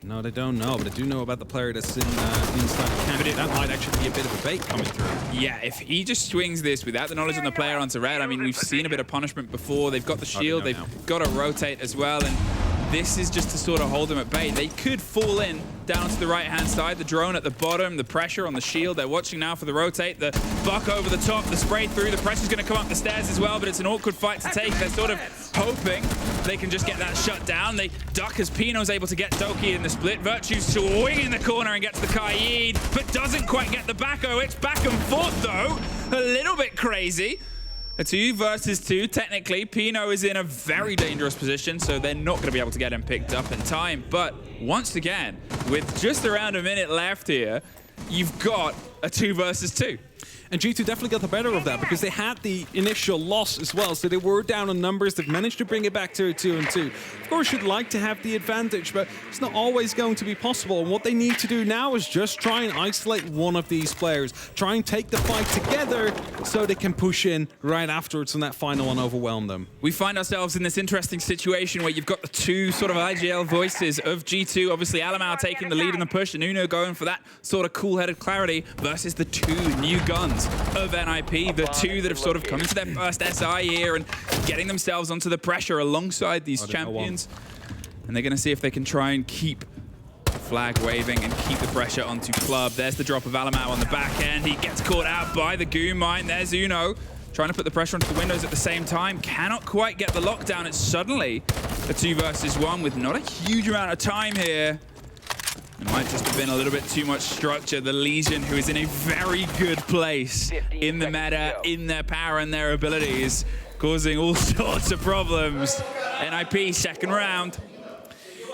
No, they don't know, but they do know about the player that's inside the cannon. That might actually be a bit of a bait coming through. Yeah, if he just swings this without the knowledge on the player onto red, I mean, we've seen a bit of punishment before. They've got the shield, they've got to rotate as well, and this is just to sort of hold them at bay. They could fall in down to the right-hand side. The drone at the bottom, the pressure on the shield. They're watching now for the rotate. The buck over the top, the spray through. The pressure's going to come up the stairs as well, but it's an awkward fight to take. They're sort of hoping they can just get that shut down. They duck as Pino's able to get Doki in the split. Virtue's swing in the corner and gets the Kaid, but doesn't quite get the Backo. It's back and forth, though. A little bit crazy. A 2 versus 2, technically. Pino is in a very dangerous position, so they're not going to be able to get him picked up in time. But once again, with just around a minute left here, you've got a 2 versus 2. And G2 definitely got the better of that because they had the initial loss as well. So they were down on numbers. They've managed to bring it back to a 2-2. Of course, you'd like to have the advantage, but it's not always going to be possible. And what they need to do now is just try and isolate one of these players. Try and take the fight together so they can push in right afterwards and that final one overwhelm them. We find ourselves in this interesting situation where you've got the two sort of IGL voices of G2. Obviously, Alamau taking the lead in the push and Uno going for that sort of cool-headed clarity versus the 2 new guns of NIP, the 2 that have sort of come into their first SI here and getting themselves onto the pressure alongside these champions. And they're going to see if they can try and keep the flag waving and keep the pressure onto Club. There's the drop of Alamau on the back end. He gets caught out by the Goo Mine. There's Uno trying to put the pressure onto the windows at the same time. Cannot quite get the lockdown. It's suddenly a 2 versus 1 with not a huge amount of time here. It might just have been a little bit too much structure. The Legion, who is in a very good place in the meta, in their power and their abilities, causing all sorts of problems. NIP, second round.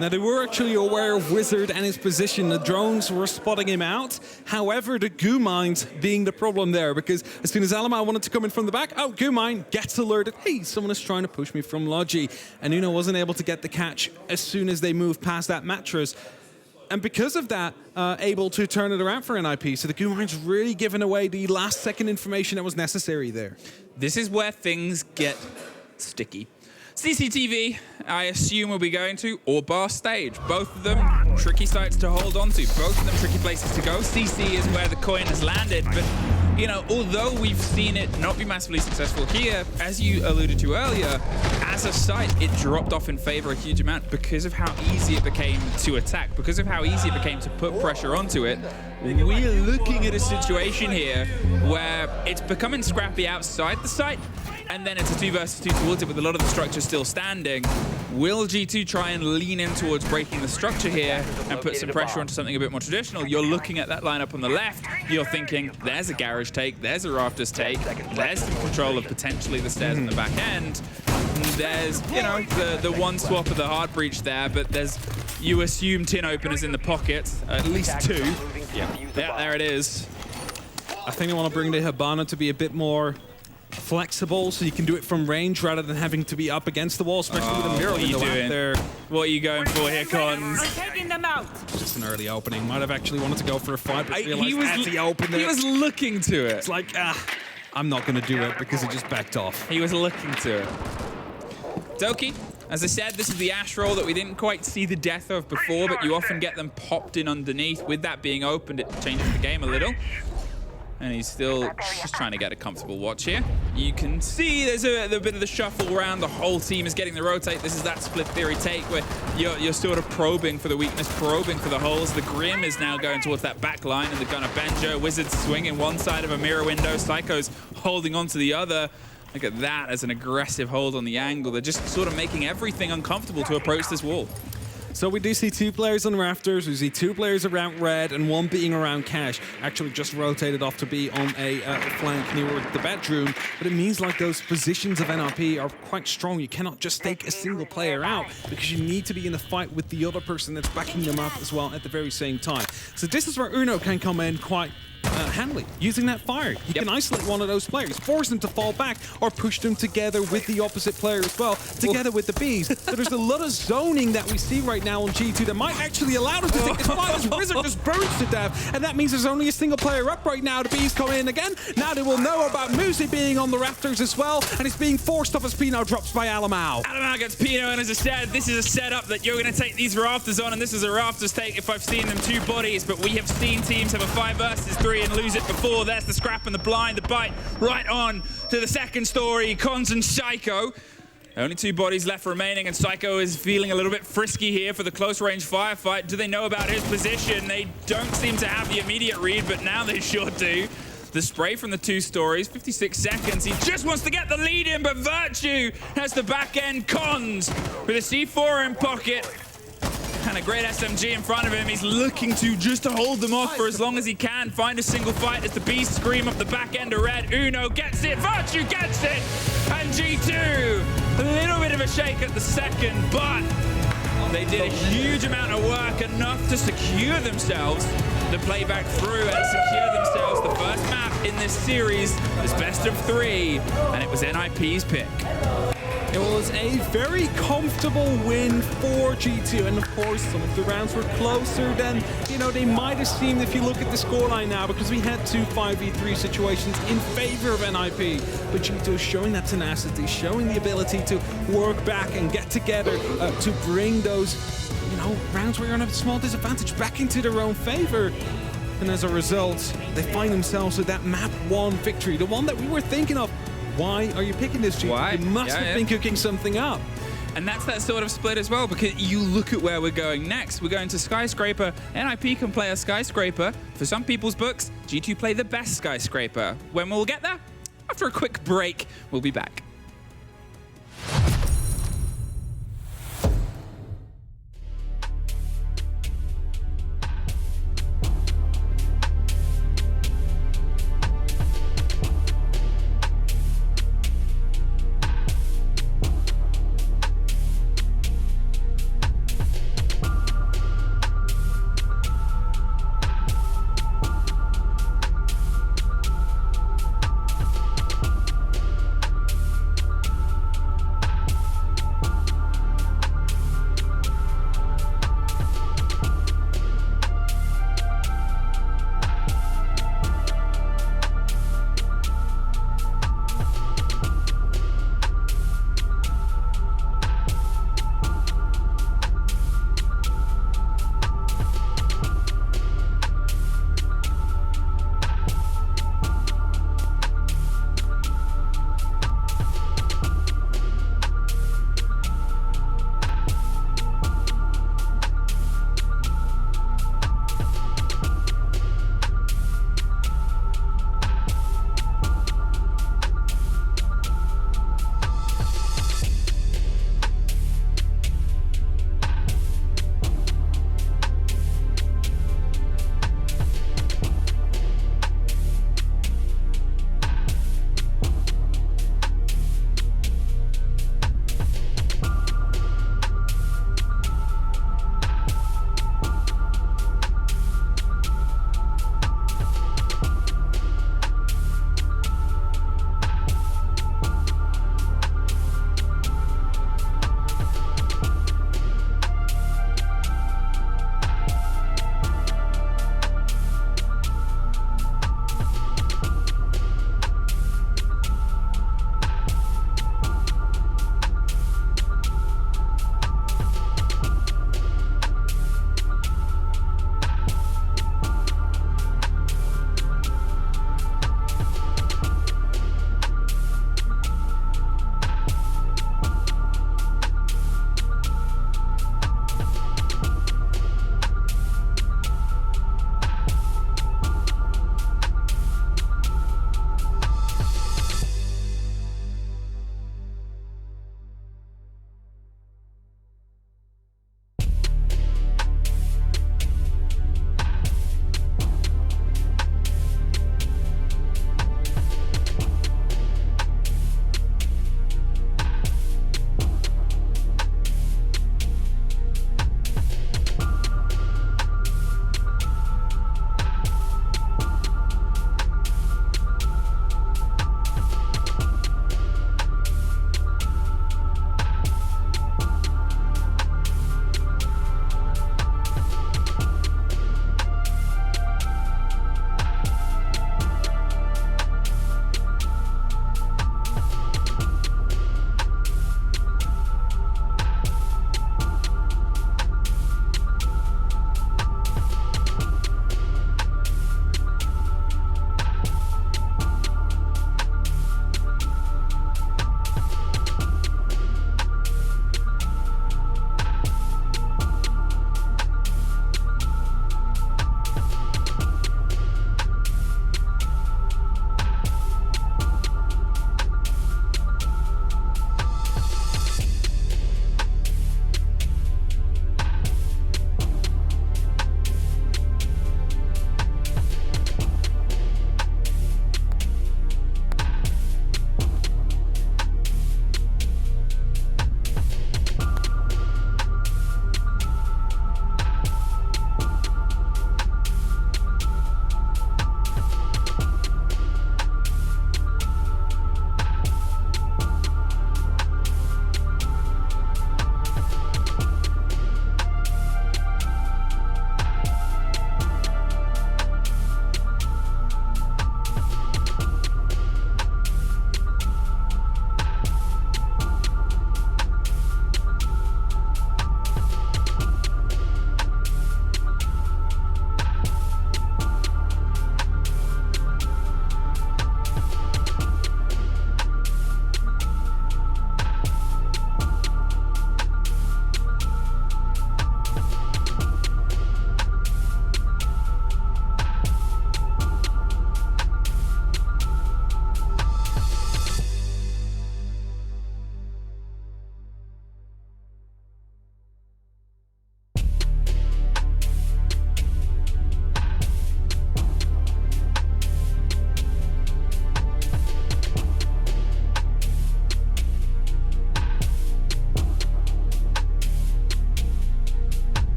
Now, they were actually aware of Wizard and his position. The drones were spotting him out. However, the Goo Mines being the problem there, because as soon as Alamau wanted to come in from the back, Goo Mine gets alerted. Hey, someone is trying to push me from Logi. And Uno wasn't able to get the catch as soon as they moved past that mattress. And because of that, able to turn it around for NIP. So the Goo Mine's really given away the last-second information that was necessary there. This is where things get sticky. CCTV, I assume we'll be going to, or bar stage. Both of them tricky sites to hold on to. Both of them tricky places to go. CC is where the coin has landed, but you know, although we've seen it not be massively successful here, as you alluded to earlier, as a site, it dropped off in favor a huge amount because of how easy it became to attack, because of how easy it became to put pressure onto it. We're looking at a situation here where it's becoming scrappy outside the site, and then it's a 2 versus 2 towards it with a lot of the structure still standing. Will G2 try and lean in towards breaking the structure here and put some pressure onto something a bit more traditional? You're looking at that lineup on the left, you're thinking, there's a garage take, there's a rafters take, there's some control of potentially the stairs on the back end. There's, you know, the one swap of the hard breach there, but there's, you assume tin openers in the pocket, at least 2. Yeah, there it is. I think I want to bring the Hibana to be a bit more flexible, so you can do it from range rather than having to be up against the wall, especially with a mirror window out there. What are you going for here, Cons? I'm taking them out. Just an early opening. Might have actually wanted to go for a fight, but realized he opened it. He was looking to it. It's like, I'm not going to do it because he just backed off. He was looking to it. Doki, as I said, this is the Ash roll that we didn't quite see the death of before, but you often get them popped in underneath. With that being opened, it changes the game a little. And he's still just trying to get a comfortable watch here. You can see there's a bit of the shuffle around. The whole team is getting the rotate. This is that split theory take where you're sort of probing for the weakness, probing for the holes. The Grim is now going towards that back line and the Gunner Benjo. Wizards swinging one side of a mirror window. Psycho's holding on to the other. Look at that as an aggressive hold on the angle. They're just sort of making everything uncomfortable to approach this wall. So we do see 2 players on rafters, we see 2 players around red, and 1 being around cash. Actually just rotated off to be on a flank near the bedroom, but it means like those positions of NRP are quite strong. You cannot just take a single player out because you need to be in the fight with the other person that's backing them up as well at the very same time. So this is where Uno can come in quite handily using that fire. You can isolate one of those players, force them to fall back, or push them together with the opposite player as well, together with the bees. So there's a lot of zoning that we see right now on G2 that might actually allow them to take this fight as Wizard just burns to death. And that means there's only a single player up right now. The bees come in again. Now they will know about Musi being on the rafters as well, and it's being forced off as Pino drops by Alamau. Alamau gets Pino, and as I said, this is a setup that you're going to take these rafters on, and this is a rafters take if I've seen them 2 bodies, but we have seen teams have a 5 versus 3 and lose it before. There's the scrap and the blind, the bite right on to the second story. Cons and Psycho. Only 2 bodies left remaining, and Psycho is feeling a little bit frisky here for the close-range firefight. Do they know about his position? They don't seem to have the immediate read, but now they sure do. The spray from the 2 stories, 56 seconds. He just wants to get the lead in, but Virtue has the back end. Cons with a C4 in pocket. And a great SMG in front of him. He's looking to just hold them off for as long as he can. Find a single fight as the bees scream up the back end of red. Uno gets it. Virtue gets it. And G2, a little bit of a shake at the second, but they did a huge amount of work, enough to secure themselves the playback through and secure themselves the first map in this series as best of 3. And it was NIP's pick. It was a very comfortable win for G2, and of course some of the rounds were closer than, you know, they might have seemed if you look at the scoreline now, because we had 2 5v3 situations in favor of NIP. But G2 showing that tenacity, showing the ability to work back and get together to bring those, you know, rounds where you're on a small disadvantage back into their own favor. And as a result, they find themselves with that map 1 victory, the one that we were thinking of. Why are you picking this, G2? Why? You must have been cooking something up. And that's that sort of split as well, because you look at where we're going next. We're going to Skyscraper. NIP can play a Skyscraper. For some people's books, G2 play the best Skyscraper. When we'll get there? After a quick break, we'll be back.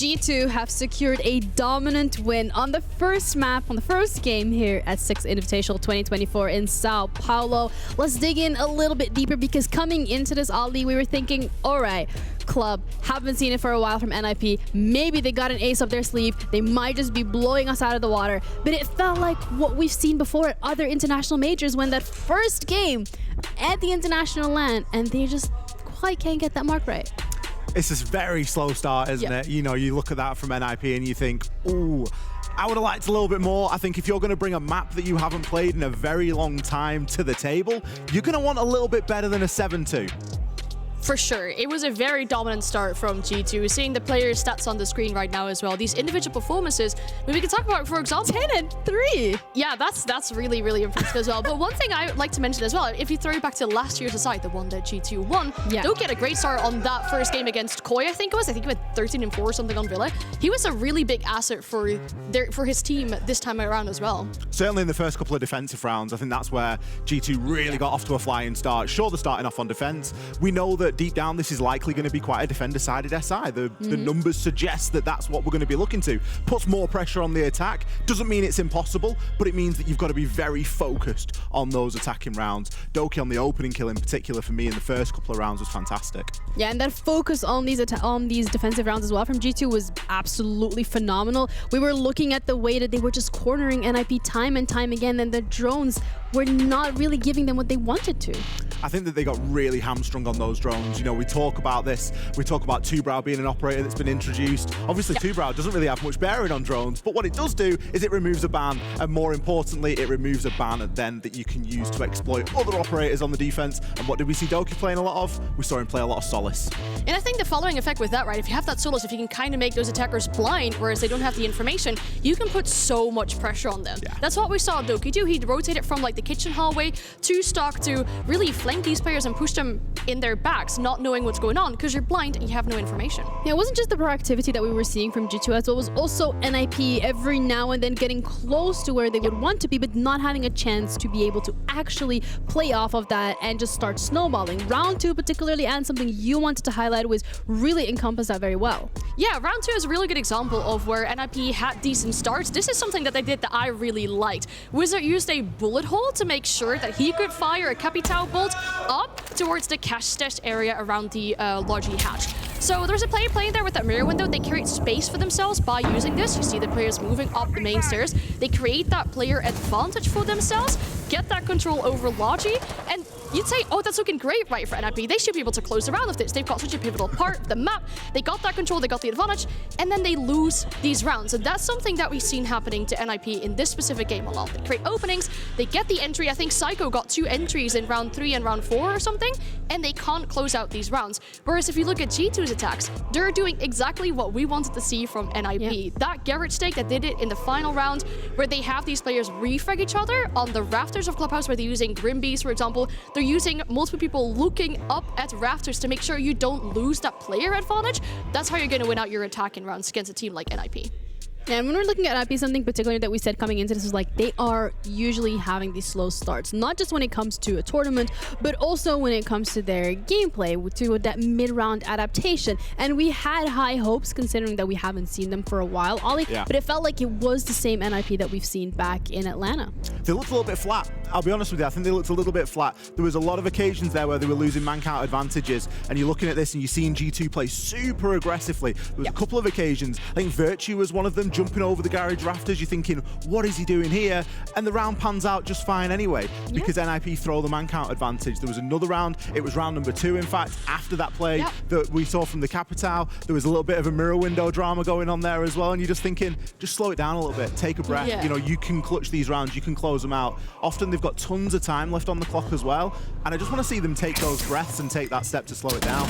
G2 have secured a dominant win on the first map, on the first game here at R6 Invitational 2024 in Sao Paulo. Let's dig in a little bit deeper because coming into this, Ali, we were thinking, all right, Club, haven't seen it for a while from NIP. Maybe they got an ace up their sleeve. They might just be blowing us out of the water. But it felt like what we've seen before at other international majors when that first game at the international LAN, and they just quite can't get that mark right. It's this very slow start, isn't it? You know, you look at that from NIP and you think, ooh, I would have liked a little bit more. I think if you're going to bring a map that you haven't played in a very long time to the table, you're going to want a little bit better than a 7-2. For sure. It was a very dominant start from G2. Seeing the players' stats on the screen right now as well. These individual performances, I mean, we can talk about, for example... 10-3! Yeah, that's really, really impressive as well. But one thing I would like to mention as well, if you throw it back to last year's aside, the one that G2 won, don't get a great start on that first game against Koi, I think it was. I think he went 13-4 or something on Villa. He was a really big asset for his team this time around as well. Certainly in the first couple of defensive rounds, I think that's where G2 really got off to a flying start. Sure, they're starting off on defense. We know that deep down, this is likely going to be quite a defender-sided SI. The numbers suggest that that's what we're going to be looking to. Puts more pressure on the attack. Doesn't mean it's impossible, but it means that you've got to be very focused on those attacking rounds. Doki on the opening kill in particular for me in the first couple of rounds was fantastic. Yeah, and that focus on these defensive rounds as well from G2 was absolutely phenomenal. We were looking at the way that they were just cornering NIP time and time again, and the drones were not really giving them what they wanted to. I think that they got really hamstrung on those drones. You know, we talk about this. We talk about Two-Brow being an operator that's been introduced. Obviously, Two-Brow doesn't really have much bearing on drones, but what it does do is it removes a ban, and more importantly, it removes a ban then that you can use to exploit other operators on the defense. And what did we see Doki playing a lot of? We saw him play a lot of Solace. And I think the following effect with that, right, if you have that Solace, if you can kind of make those attackers blind, whereas they don't have the information, you can put so much pressure on them. Yeah. That's what we saw Doki do. He rotated from like the kitchen hallway to stock to really flank these players and push them in their backs, not knowing what's going on because you're blind and you have no information. Yeah, it wasn't just the proactivity that we were seeing from G2 as well, it was also NIP every now and then getting close to where they would want to be, but not having a chance to be able to actually play off of that and just start snowballing. Round 2 particularly, and something you wanted to highlight was really encompassed that very well. Yeah, round 2 is a really good example of where NIP had decent starts. This is something that they did that I really liked. Wizard used a bullet hole to make sure that he could fire a Capitao bolt up towards the cash stash area around the Logi hatch. So there's a player playing there with that mirror window. They create space for themselves by using this. You see the players moving up the main stairs. They create that player advantage for themselves, get that control over Logi, and you'd say, oh, that's looking great, right, for NIP. They should be able to close the round with this. They've got such a pivotal part of the map. They got that control, they got the advantage, and then they lose these rounds. And that's something that we've seen happening to NIP in this specific game a lot. They create openings, they get the entry. I think Psycho got 2 entries in round 3 and round 4 or something, and they can't close out these rounds. Whereas if you look at G2's attacks, they're doing exactly what we wanted to see from NIP. Yeah. That garage stake that did it in the final round, where they have these players refrag each other on the rafters of Clubhouse, where they're using Grimbees, for example. They're using multiple people looking up at rafters to make sure you don't lose that player advantage. That's how you're going to win out your attacking rounds against a team like NIP. And when we're looking at NIP, something particular that we said coming into this is like they are usually having these slow starts, not just when it comes to a tournament, but also when it comes to their gameplay, to that mid-round adaptation. And we had high hopes considering that we haven't seen them for a while, Ollie, but it felt like it was the same NIP that we've seen back in Atlanta. They looked a little bit flat. I'll be honest with you, I think they looked a little bit flat. There was a lot of occasions there where they were losing man count advantages, and you're looking at this and you're seeing G2 play super aggressively. There was a couple of occasions, I think Virtue was one of them, jumping over the garage rafters. You're thinking, what is he doing here? And the round pans out just fine anyway, because NIP throw the man count advantage. There was another round, it was round number 2, in fact, after that play that we saw from the Capitao. There was a little bit of a mirror window drama going on there as well, and you're just thinking, just slow it down a little bit, take a breath. You know, you can clutch these rounds, you can close them out. Often they've got tons of time left on the clock as well, and I just want to see them take those breaths and take that step to slow it down.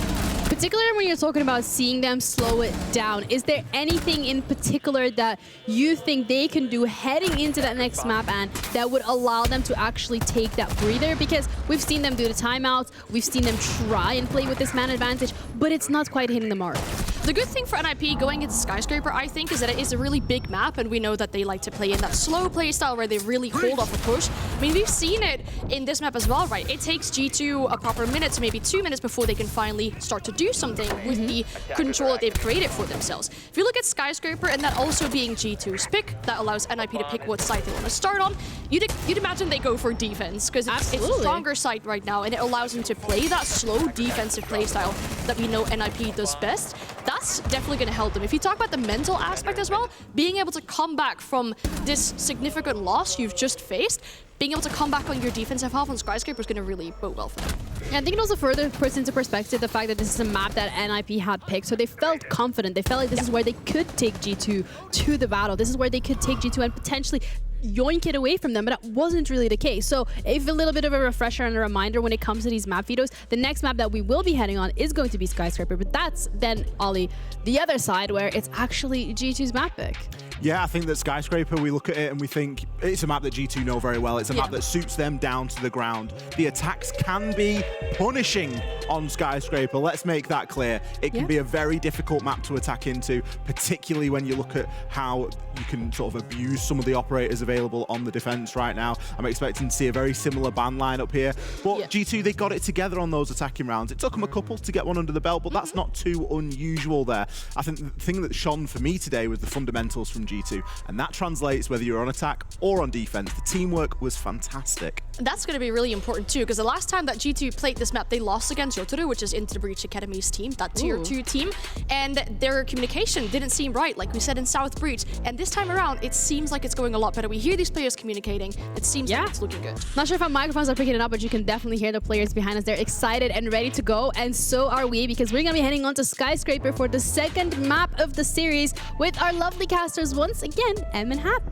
Particularly when you're talking about seeing them slow it down, is there anything in particular that you think they can do heading into that next map and that would allow them to actually take that breather? Because we've seen them do the timeouts, we've seen them try and play with this man advantage, but it's not quite hitting the mark. The good thing for NIP going into Skyscraper, I think, is that it is a really big map, and we know that they like to play in that slow play style where they really hold off a push. I mean, we've seen it in this map as well, right? It takes G2 a proper minute to maybe 2 minutes before they can finally start to do something with the control that they've created for themselves. If you look at Skyscraper and that also being G2's pick, that allows NIP to pick what side they want to start on, you'd imagine they go for defense because it's a stronger side right now and it allows them to play that slow defensive playstyle that we know NIP does best. That's definitely going to help them. If you talk about the mental aspect as well, being able to come back from this significant loss you've just faced, being able to come back on your defensive half on Skyscraper is going to really bode well for them. Yeah, I think it also further puts into perspective the fact that this is a map that NIP had picked, so they felt confident. They felt like this is where they could take G2 to the battle. This is where they could take G2 and potentially yoink it away from them, but that wasn't really the case. So if a little bit of a refresher and a reminder when it comes to these map vetoes, the next map that we will be heading on is going to be Skyscraper, but that's then, Ollie, the other side where it's actually G2's map pick. Yeah, I think that Skyscraper, we look at it and we think it's a map that G2 know very well. It's a map that suits them down to the ground. The attacks can be punishing on Skyscraper. Let's make that clear. It can be a very difficult map to attack into, particularly when you look at how you can sort of abuse some of the operators available on the defense right now. I'm expecting to see a very similar ban lineup here. But G2, they got it together on those attacking rounds. It took them a couple to get one under the belt, but that's not too unusual there. I think the thing that shone for me today was the fundamentals from G2, and that translates whether you're on attack or on defense. The teamwork was fantastic. That's going to be really important too, because the last time that G2 played this map, they lost against Yotaro, which is Into the Breach Academy's team, that tier 2 team, and their communication didn't seem right, like we said in South Breach. And this time around, it seems like it's going a lot better. We hear these players communicating. It seems like it's looking good. Not sure if our microphones are picking it up, but you can definitely hear the players behind us. They're excited and ready to go, and so are we, because we're going to be heading on to Skyscraper for the second map of the series with our lovely casters once again, Em and Hap.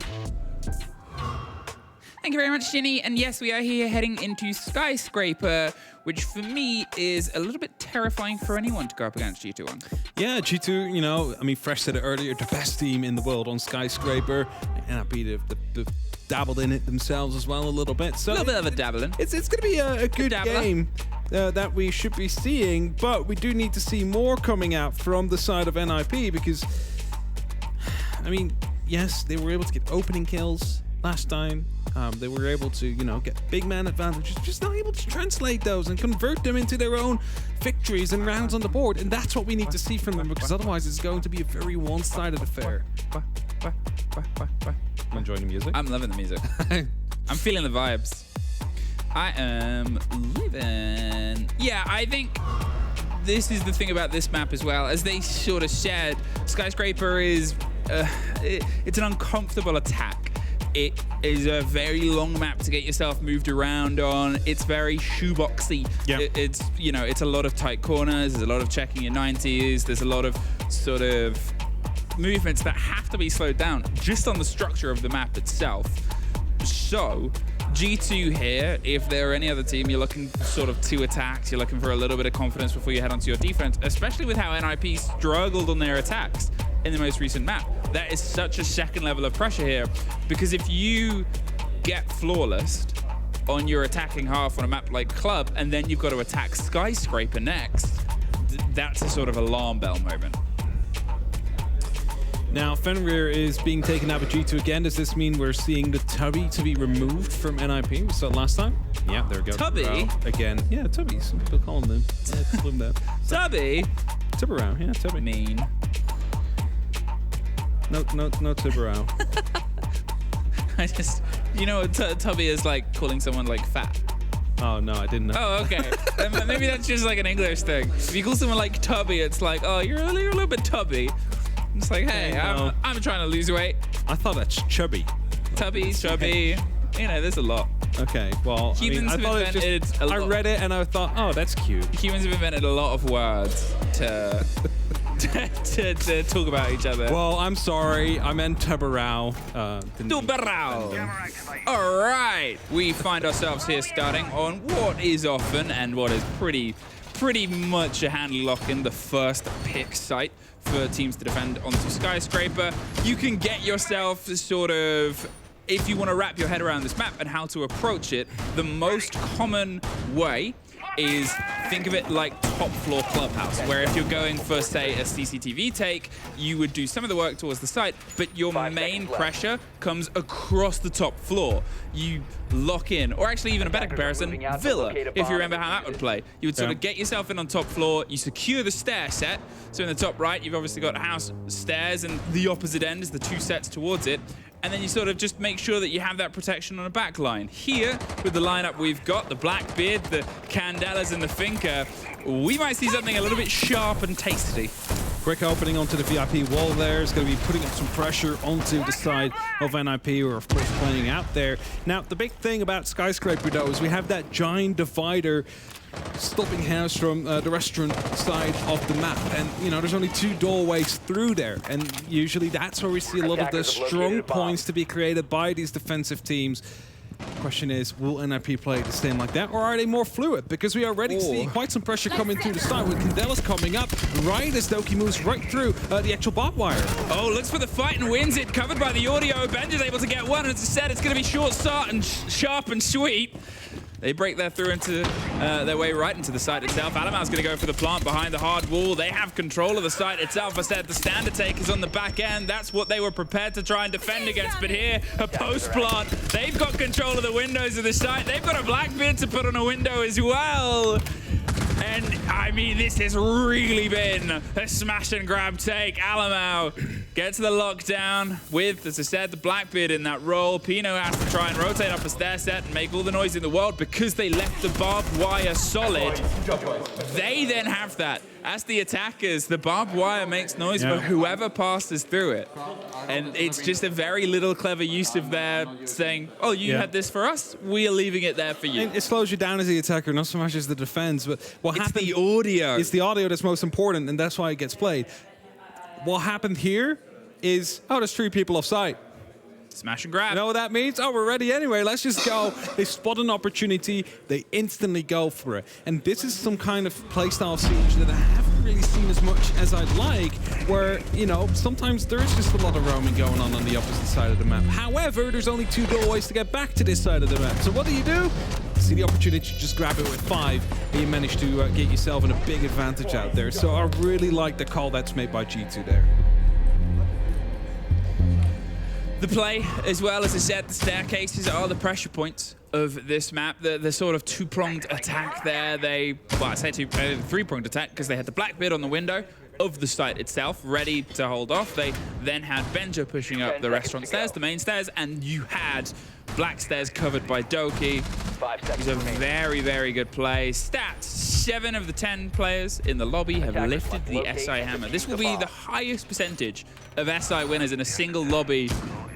Thank you very much, Ginny. And yes, we are here heading into Skyscraper, which for me is a little bit terrifying for anyone to go up against G2 on. Yeah, G2, you know, I mean, Fresh said it earlier, the best team in the world on Skyscraper. And they've dabbled in it themselves as well a little bit. So A little bit of a dabbling. It's going to be a good game that we should be seeing, but we do need to see more coming out from the side of NIP because, I mean, yes, they were able to get opening kills last time. They were able to, you know, get big man advantages, just not able to translate those and convert them into their own victories and rounds on the board. And that's what we need to see from them, because otherwise it's going to be a very one-sided affair. I'm enjoying the music. I'm loving the music. I'm feeling the vibes. I am living. Yeah, I think this is the thing about this map as well. As they sort of shared, Skyscraper is, it's an uncomfortable attack. It is a very long map to get yourself moved around on. It's very shoeboxy. Yep. It's, you know, it's a lot of tight corners. There's a lot of checking your 90s. There's a lot of sort of movements that have to be slowed down just on the structure of the map itself. So G2 here, if there are any other team, you're looking for sort of 2 attacks. You're looking for a little bit of confidence before you head onto your defense, especially with how NIP struggled on their attacks in the most recent map. That is such a second level of pressure here, because if you get flawless on your attacking half on a map like Club, and then you've got to attack Skyscraper next, that's a sort of alarm bell moment. Now, Fenrir is being taken out by G2 again. Does this mean we're seeing the Tubby to be removed from NIP? We saw it last time. Yeah, there we go. Tubby? Again. Yeah, Tubby. Some people call him them. Yeah, call him that. Tubby? Tubberau. Yeah, Tubby. Mean. No Tubberau. I just, you know, Tubby is like calling someone like fat. Oh, no, I didn't know. Oh, okay. Then maybe that's just like an English thing. If you call someone like Tubby, it's like, oh, you're a little bit tubby. It's like, hey, no. I'm trying to lose weight. I thought that's chubby. Tubby, chubby. You know, there's a lot. Okay, well, Humans I have thought it invented just, a lot. I read it and I thought, oh, that's cute. Humans have invented a lot of words to to talk about each other. Well, I'm sorry. I meant Tubberau. Tubberau. All right. We find ourselves here starting on what is often and what is pretty much a hand lock in the first pick site for teams to defend onto Skyscraper. You can get yourself sort of if you want to wrap your head around this map and how to approach it, the most common way is think of it like top floor Clubhouse, where if you're going for, say, a CCTV take, you would do some of the work towards the site, but your main pressure comes across the top floor. You lock in, or actually even a better comparison, Villa, if you remember how that would play. You would sort of get yourself in on top floor, you secure the stair set, so in the top right, you've obviously got house stairs, and the opposite end is the 2 sets towards it. And then you sort of just make sure that you have that protection on a back line. Here, with the lineup we've got, the Blackbeard, the Candelas, and the Finca, we might see something a little bit sharp and tasty. Quick opening onto the VIP wall there is going to be putting up some pressure onto the side of NIP, who are of course playing out there. Now, the big thing about Skyscraper though is we have that giant divider stopping house from the restaurant side of the map, and you know there's only 2 doorways through there, and usually that's where we see a lot of the strong points to be created by these defensive teams. Question is, will NIP play the same like that, or are they more fluid? Because we already see quite some pressure coming through the side with Candelas coming up right as Doki moves right through the actual barbed wire. Oh, looks for the fight and wins it, covered by the audio. Benj is able to get one, and as I said, it's going to be short, start, and sharp and sweet. They break their through into their way right into the site itself. Alamau's going to go for the plant behind the hard wall. They have control of the site itself. I said the standard take is on the back end. That's what they were prepared to try and defend against. But here, a post plant. They've got control of the windows of the site. They've got a Blackbeard to put on a window as well. And, I mean, this has really been a smash and grab take. Alamau gets the lockdown with, as I said, the Blackbeard in that role. Pino has to try and rotate up a stair set and make all the noise in the world because they left the barbed wire solid. They then have that. As the attackers, the barbed wire makes noise for whoever passes through it. And it's just a very little clever use of their saying, oh, you had this for us, we're leaving it there for you. And it slows you down as the attacker, not so much as the defense. But what it's happened, the audio. It's the audio that's most important, and that's why it gets played. What happened here is, oh, there's 3 people off site. Smash and grab. You know what that means? Oh, we're ready anyway. Let's just go. They spot an opportunity. They instantly go for it. And this is some kind of playstyle siege that I haven't really seen as much as I'd like, where, you know, sometimes there is just a lot of roaming going on the opposite side of the map. However, there's only 2 doorways to get back to this side of the map. So what do? You see the opportunity to just grab it with 5, and you manage to get yourself in a big advantage out there. So I really like the call that's made by G2 there. The play, as well as I said, the staircases are the pressure points of this map. The sort of 2-pronged attack there. Well, I say 3-pronged attack because they had the Blackbeard on the window of the site itself, ready to hold off. They then had Benja pushing up the restaurant stairs, the main stairs, and you had black stairs covered by Doki. It was a very, very good play. Stats, 7 of the 10 players in the lobby have lifted the SI hammer. This will be the highest percentage of SI winners in a single lobby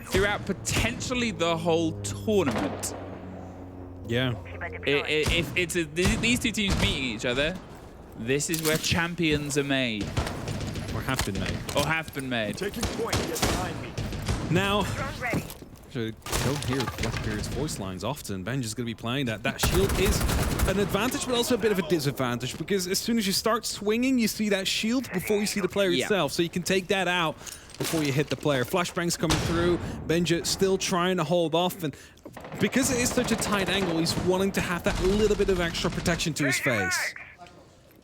throughout potentially the whole tournament. Yeah. If these 2 teams meeting each other, this is where champions are made. Or have been made. Or have been made. Taking point, get behind me. Now, I don't hear Blackbeard's voice lines often. Benj is going to be playing that. That shield is an advantage, but also a bit of a disadvantage, because as soon as you start swinging, you see that shield before you see the player itself. So you can take that out before you hit the player. Flashbang's coming through. Benja still trying to hold off, and because it is such a tight angle, he's wanting to have that little bit of extra protection to his face.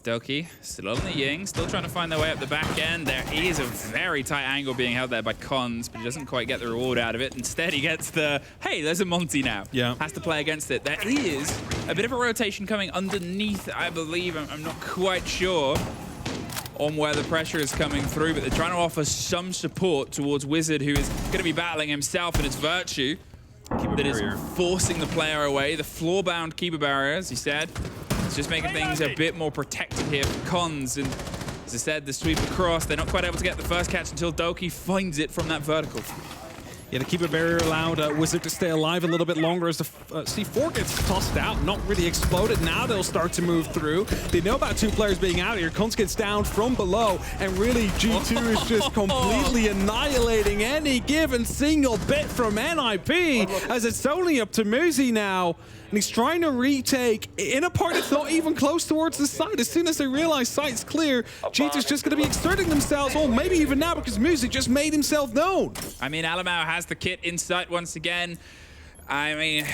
Doki still on the Ying, still trying to find their way up the back end. There is a very tight angle being held there by Cons, but he doesn't quite get the reward out of it. Instead, he gets the, hey, there's a Monty now. Yeah. Has to play against it. There is a bit of a rotation coming underneath, I believe. I'm not quite sure on where the pressure is coming through, but they're trying to offer some support towards Wizard, who is going to be battling himself, and it's Virtue that is forcing the player away. The floor-bound keeper barrier, as he said. It's just making things a bit more protected here for Cons. And as I said, the sweep across, they're not quite able to get the first catch until Doki finds it from that vertical. Yeah, the keeper barrier allowed Wizard to stay alive a little bit longer as the C4 gets tossed out, not really exploded. Now they'll start to move through. They know about 2 players being out here. Cons gets down from below, and really G2 is just completely annihilating any given single bit from NIP, as it's only up to Muzi now. And he's trying to retake in a part that's not even close towards the side. As soon as they realize sight's clear, G2's just going to be exerting themselves, or maybe even now because Muzi just made himself known. I mean, Alamau has the kit in sight once again. I mean,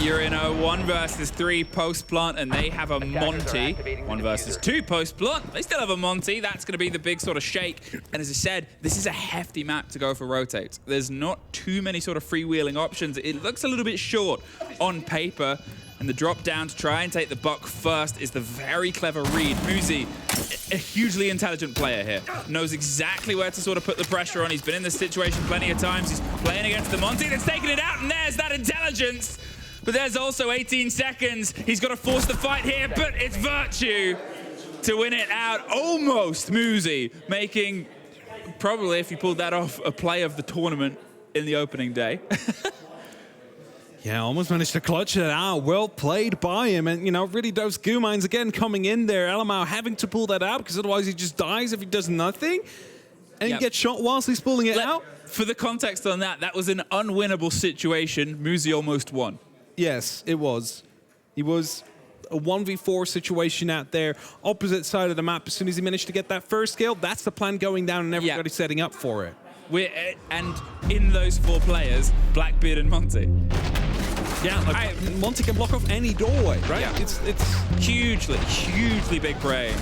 you're in a 1 versus 3 post plant, and they have a Monty. 1 versus 2 post plant. They still have a Monty. That's going to be the big sort of shake. And as I said, this is a hefty map to go for rotates. There's not too many sort of freewheeling options. It looks a little bit short on paper. And the drop down to try and take the buck first is the very clever read. Muzi, a hugely intelligent player here, knows exactly where to sort of put the pressure on. He's been in this situation plenty of times. He's playing against the Monty that's taking it out, and there's that intelligence. But there's also 18 seconds. He's got to force the fight here, but it's Virtue to win it out. Almost Muzi making, probably if he pulled that off, a play of the tournament in the opening day. Yeah, almost managed to clutch it out. Well played by him. And, you know, really those goo mines again coming in there. Elamau having to pull that out because otherwise he just dies if he does nothing. And he gets shot whilst he's pulling it out. For the context on that, that was an unwinnable situation. Muzi almost won. Yes, it was. He was a 1v4 situation out there, opposite side of the map. As soon as he managed to get that first kill, that's the plan going down and everybody setting up for it. And in those 4 players, Blackbeard and Monty. Yeah, like Monty can block off any doorway, right? Yeah. It's hugely big brain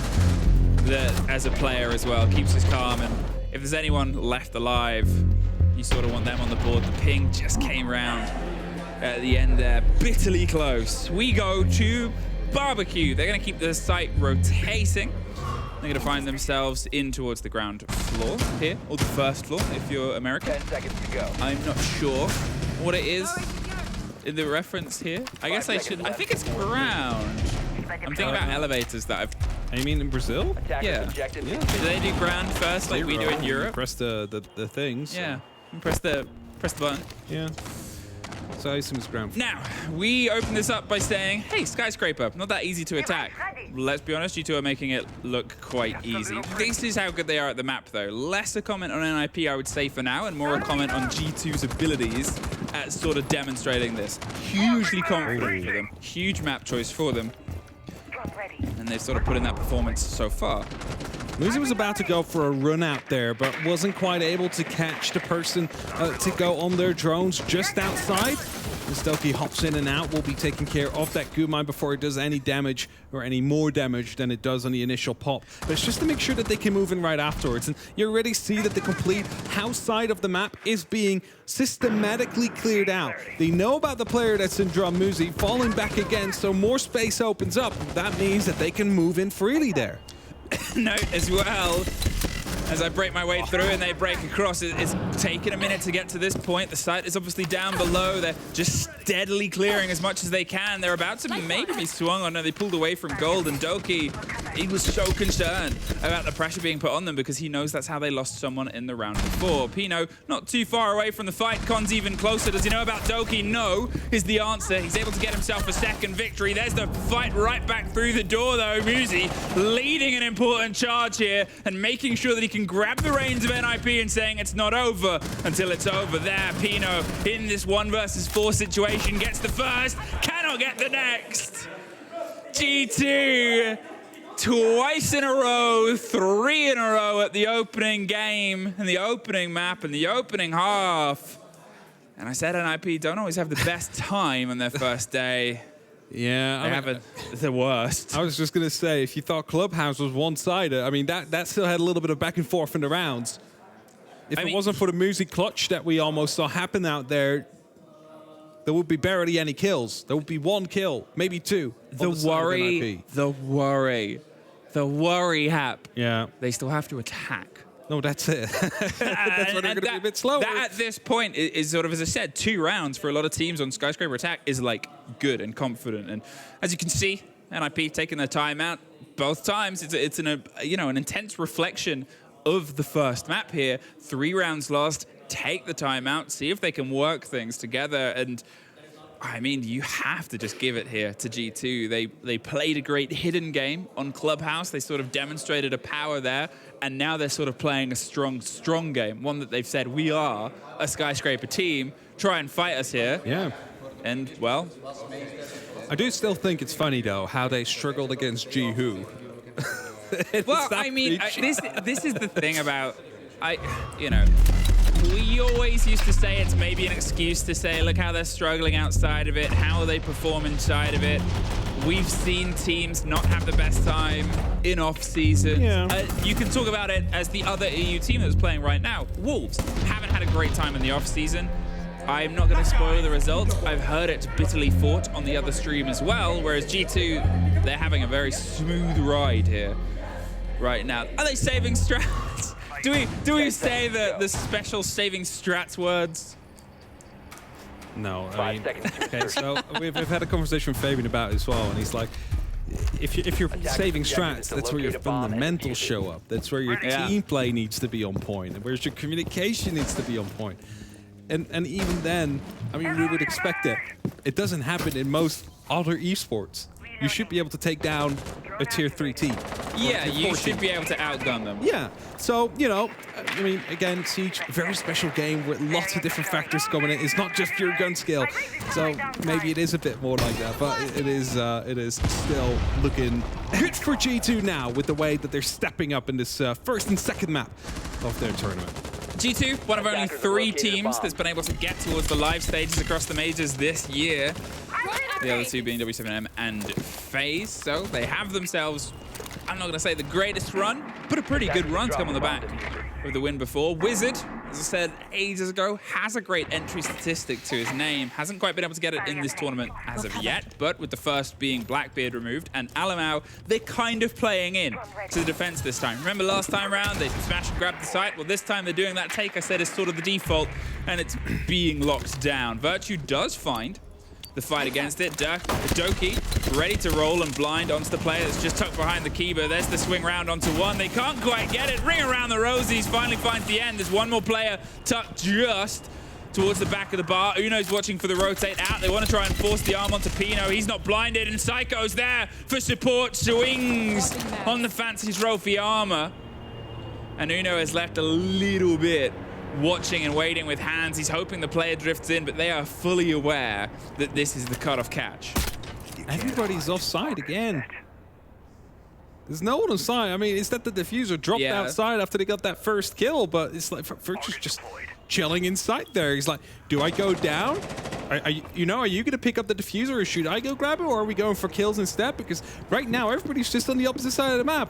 that as a player as well keeps us calm. And if there's anyone left alive, you sort of want them on the board. The ping just came round at the end there, bitterly close. We go to Barbecue. They're going to keep the site rotating. They're going to find themselves in towards the ground floor here, or the first floor if you're American. 10 seconds to go. I'm not sure what it is in the reference here. I guess I should. I think it's ground. I'm thinking about elevators that I've. I mean, in Brazil? Yeah. Do they do ground first like we do in Europe? Press the things. Yeah. Press the button. Yeah. So I assume it's ground. Now, we open this up by saying, hey, Skyscraper, not that easy to attack. Let's be honest, you two are making it look quite easy. This is how good they are at the map, though. Less a comment on NIP, I would say, for now, and more a comment on G2's abilities at sort of demonstrating this. Hugely confident for them. Huge map choice for them. And they've sort of put in that performance so far. Muzi was about to go for a run out there, but wasn't quite able to catch the person to go on their drones just outside. As Doki hops in and out, will be taking care of that goo mine before it does any damage, or any more damage than it does on the initial pop. But it's just to make sure that they can move in right afterwards. And you already see that the complete house side of the map is being systematically cleared out. They know about the player that's in drum, Muzi, falling back again, so more space opens up. That means that they can move in freely there. Note as well, as I break my way through and they break across, it's taken a minute to get to this point. The site is obviously down below. They're just steadily clearing as much as they can. They're about to maybe be swung on. No, they pulled away from gold, and Doki, he was so concerned about the pressure being put on them because he knows that's how they lost someone in the round before. Pino, not too far away from the fight. Con's even closer. Does he know about Doki? No, is the answer. He's able to get himself a second victory. There's the fight right back through the door, though. Muzi leading an important charge here and making sure that he can grab the reins of NIP and saying it's not over until it's over. There, Pino in this 1 versus 4 situation gets the first, cannot get the next. G2 twice in a row, 3 in a row at the opening game, and the opening map, and the opening half. And I said NIP don't always have the best time on their first day. Yeah, they have the worst. I was just going to say, if you thought Clubhouse was one-sided, I mean, that still had a little bit of back and forth in the rounds. If it wasn't for the Muzi clutch that we almost saw happen out there, there would be barely any kills. There would be 1 kill, maybe 2. The worry, Hap. Yeah. They still have to attack. No, that's it. That's why they're going to be a bit slower. That at this point is sort of, as I said, 2 rounds for a lot of teams on Skyscraper Attack is like good and confident. And as you can see, NIP taking their time out both times. It's an intense reflection of the first map here. 3 rounds lost. Take the time out. See if they can work things together. And I mean, you have to just give it here to G2. They played a great hidden game on Clubhouse. They sort of demonstrated a power there, and now they're sort of playing a strong game, one that they've said, we are a Skyscraper team. Try and fight us here. Yeah. And, well... I do still think it's funny, though, how they struggled against Jihu. Well, I mean, this is the thing about... we always used to say it's maybe an excuse to say, look how they're struggling outside of it. How they perform inside of it. We've seen teams not have the best time in off-season. Yeah. You can talk about it as the other EU team that's playing right now. Wolves haven't had a great time in the off-season. I'm not going to spoil the results. I've heard it's bitterly fought on the other stream as well, whereas G2, they're having a very smooth ride here right now. Are they saving strats? Do we say the special saving strats words? No, I 5 mean, seconds. okay, so we've had a conversation with Fabian about it as well, and he's like, if you're saving strats, that's where your fundamentals show up. That's where your team play needs to be on point, and where's your communication needs to be on point. And even then, I mean, we would expect it. It doesn't happen in most other esports. You should be able to take down a tier 3 team. Yeah, you should be able to outgun them. Yeah, so, you know, I mean, again, Siege, very special game with lots of different factors coming in. It's not just pure gun skill. So maybe it is a bit more like that, but it is still looking good for G2 now with the way that they're stepping up in this first and second map of their tournament. G2, one of only 3 teams that's been able to get towards the live stages across the majors this year. The other 2 being W7M and FaZe. So they have themselves, I'm not going to say the greatest run, but a pretty good run to come on the back of the win before. Wizard, as I said ages ago, has a great entry statistic to his name. Hasn't quite been able to get it in this tournament as of yet, but with the first being Blackbeard removed and Alamau, they're kind of playing in to the defense this time. Remember last time round, they smashed and grabbed the site? Well, this time they're doing that take I said is sort of the default, and it's being locked down. Virtue does find the fight against it. Doki ready to roll and blind onto the player that's just tucked behind the Kiba. There's the swing round onto one. They can't quite get it. Ring around the rosies. Finally finds the end. There's one more player tucked just towards the back of the bar. Uno's watching for the rotate out. They want to try and force the arm onto Pino. He's not blinded, and Psycho's there for support. Swings on the fancy trophy armor. And Uno has left a little bit watching and waiting with hands. He's hoping the player drifts in, but they are fully aware that this is the cutoff catch. Everybody's offside again. There's no one offside. I mean, it's that the diffuser dropped outside after they got that first kill, but it's like Virtue's just chilling inside there. He's like, do I go down? Are you going to pick up the diffuser, or should I go grab it, or are we going for kills instead? Because right now, everybody's just on the opposite side of the map.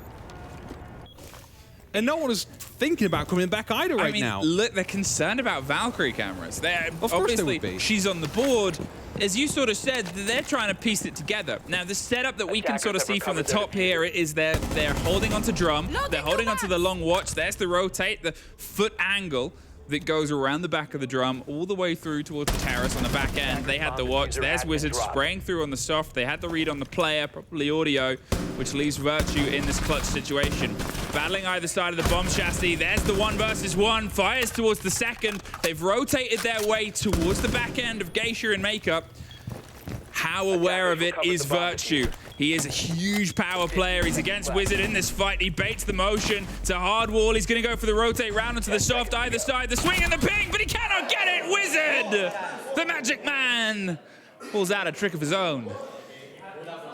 And no one is thinking about coming back either now. Look, they're concerned about Valkyrie cameras. Of course they would be. She's on the board. As you sort of said, they're trying to piece it together. Now, the setup that we can sort of see from the top here is they're holding onto drum. They're holding onto the long watch. There's the rotate, the foot angle that goes around the back of the drum all the way through towards the terrace on the back end. They had the watch. There's Wizard spraying through on the soft. They had the read on the player, probably audio, which leaves Virtue in this clutch situation. Battling either side of the bomb chassis. There's the 1 versus 1. Fires towards the second. They've rotated their way towards the back end of Geisha and Makeup. How aware of it is Virtue? He is a huge power player. He's against Wizard in this fight. He baits the motion to hard wall. He's going to go for the rotate round onto the soft either side. The swing and the ping, but he cannot get it. Wizard, the magic man, pulls out a trick of his own.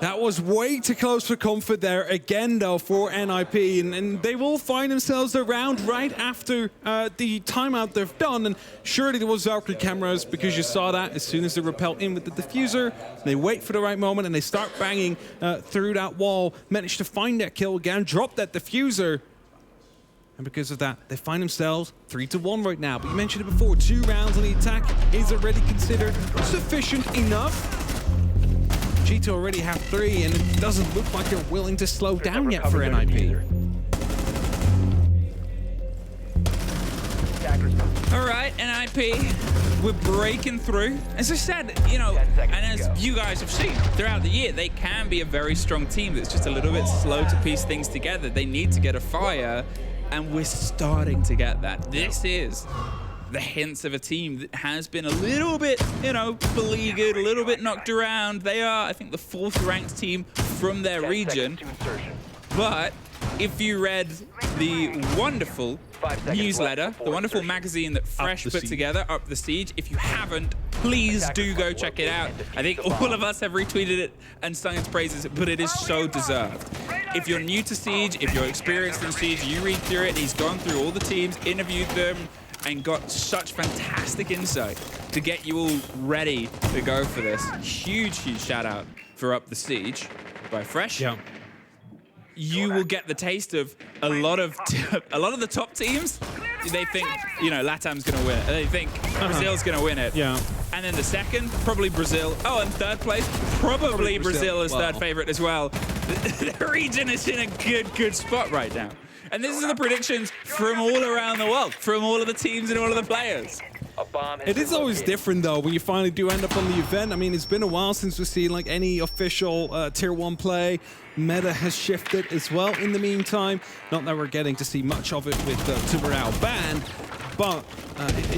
That was way too close for comfort there again, though, for NIP. And they will find themselves around right after the timeout they've done. And surely there was Valkyrie cameras, because you saw that as soon as they repel in with the diffuser. They wait for the right moment and they start banging through that wall. Manage to find that kill again, drop that diffuser. And because of that, they find themselves 3-1 right now. But you mentioned it before, 2 rounds on the attack is already considered sufficient enough. G2 already have 3, and it doesn't look like they're willing to slow down yet for NIP. All right, NIP, we're breaking through. As I said, you know, and as you guys have seen throughout the year, they can be a very strong team that's just a little bit slow to piece things together. They need to get a fire, and we're starting to get that. This is the hints of a team that has been a little bit, you know, beleaguered, a little bit knocked around. They are, I think, the 4th ranked team from their region. But if you read the wonderful newsletter, the wonderful magazine that Fresh put together, Up the Siege, if you haven't, please do go check it out. I think all of us have retweeted it and sung its praises, but it is so deserved. If you're new to Siege, if you're experienced in Siege, you read through it. He's gone through all the teams, interviewed them, and got such fantastic insight to get you all ready to go for this. Huge, huge shout out for Up the Siege by Fresh. Yeah. You will get the taste of a lot of the top teams. They think, you know, LATAM's going to win it. They think Brazil's going to win it. Yeah. And then the second, probably Brazil. Oh, and third place, probably Brazil is third favorite as well. The region is in a good spot right now. And this is the predictions from all around the world, from all of the teams and all of the players. It is always different though when you finally do end up on the event. I mean, it's been a while since we've seen like any official tier 1 play. Meta has shifted as well in the meantime. Not that we're getting to see much of it with the Tumorao ban, but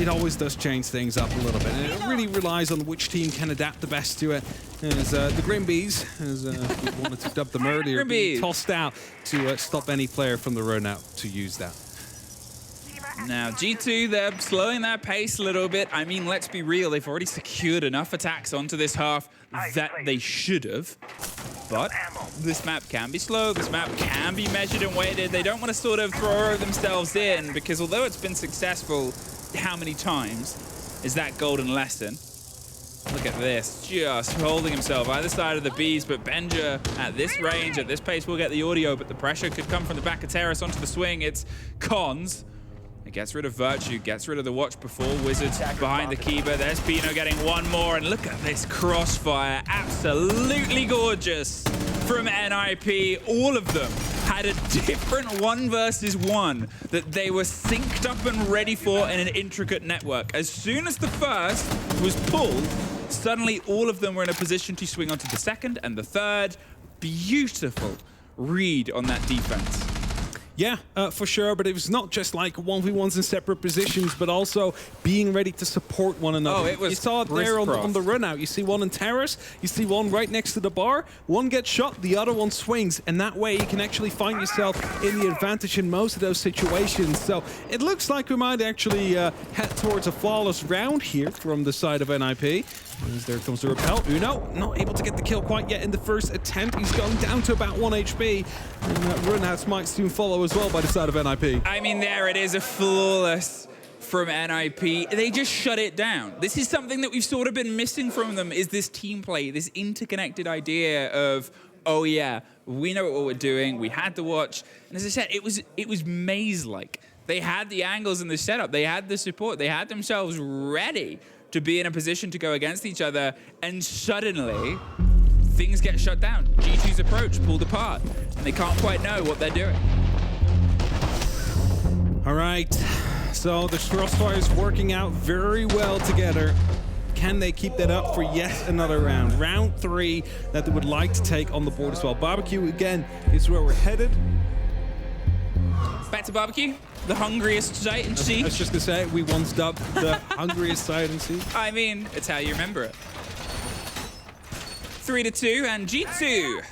it always does change things up a little bit. And it really relies on which team can adapt the best to it. As the Grimbees, as we wanted to dub them earlier, being tossed out to stop any player from the run out to use that. Now, G2, they're slowing their pace a little bit. I mean, let's be real. They've already secured enough attacks onto this half that they should have. But this map can be slow. This map can be measured and weighted. They don't want to sort of throw themselves in because although it's been successful, how many times is that golden lesson? Look at this, just holding himself either side of the Bs, but Benja at this range, at this pace, will get the audio, but the pressure could come from the back of Terrace onto the swing. It's Cons. It gets rid of Virtue, gets rid of the watch before Wizards behind the Kiba. There's Pino getting one more, and look at this crossfire. Absolutely gorgeous from NIP. All of them had a different 1 versus 1 that they were synced up and ready for in an intricate network. As soon as the first was pulled, suddenly all of them were in a position to swing onto the second and the third. Beautiful read on that defense. Yeah, for sure, but it was not just like 1v1s in separate positions, but also being ready to support one another. Oh, it was you saw it there on the run out. You see one in Terrace, you see one right next to the bar, one gets shot, the other one swings, and that way you can actually find yourself in the advantage in most of those situations. So it looks like we might actually head towards a flawless round here from the side of NIP. As there comes the repel. Uno, not able to get the kill quite yet in the first attempt. He's going down to about 1 HP. And that runouts might soon follow as well by the side of NIP. I mean, there it is, a flawless from NIP. They just shut it down. This is something that we've sort of been missing from them, is this team play, this interconnected idea of, oh yeah, we know what we're doing, we had the watch. And as I said, it was maze-like. They had the angles and the setup, they had the support, they had themselves ready to be in a position to go against each other, and suddenly things get shut down. G2's approach pulled apart, and they can't quite know what they're doing. All right, so the crossfire is working out very well together. Can they keep that up for yet another round? Round 3 that they would like to take on the board as well. Barbecue, again, is where we're headed. Back to Barbecue, the hungriest sight in Siege. I was just going to say, we once dubbed the hungriest side in Siege. I mean, it's how you remember it. 3-2, and G2.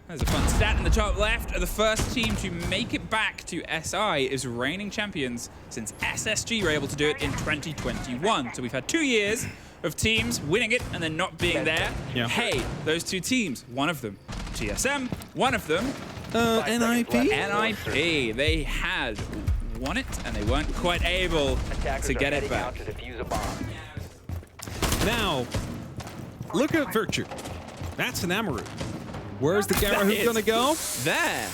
There's a fun stat in the top left. The first team to make it back to SI is reigning champions since SSG were able to do it in 2021. So we've had 2 years of teams winning it and then not being there. Yeah. Hey, those 2 teams, one of them GSM, one of them NIP? NIP. They had won it and they weren't quite able to get it back. Now, look at Virtue. That's an Amaru. Where's the Gamma who's going to go? There.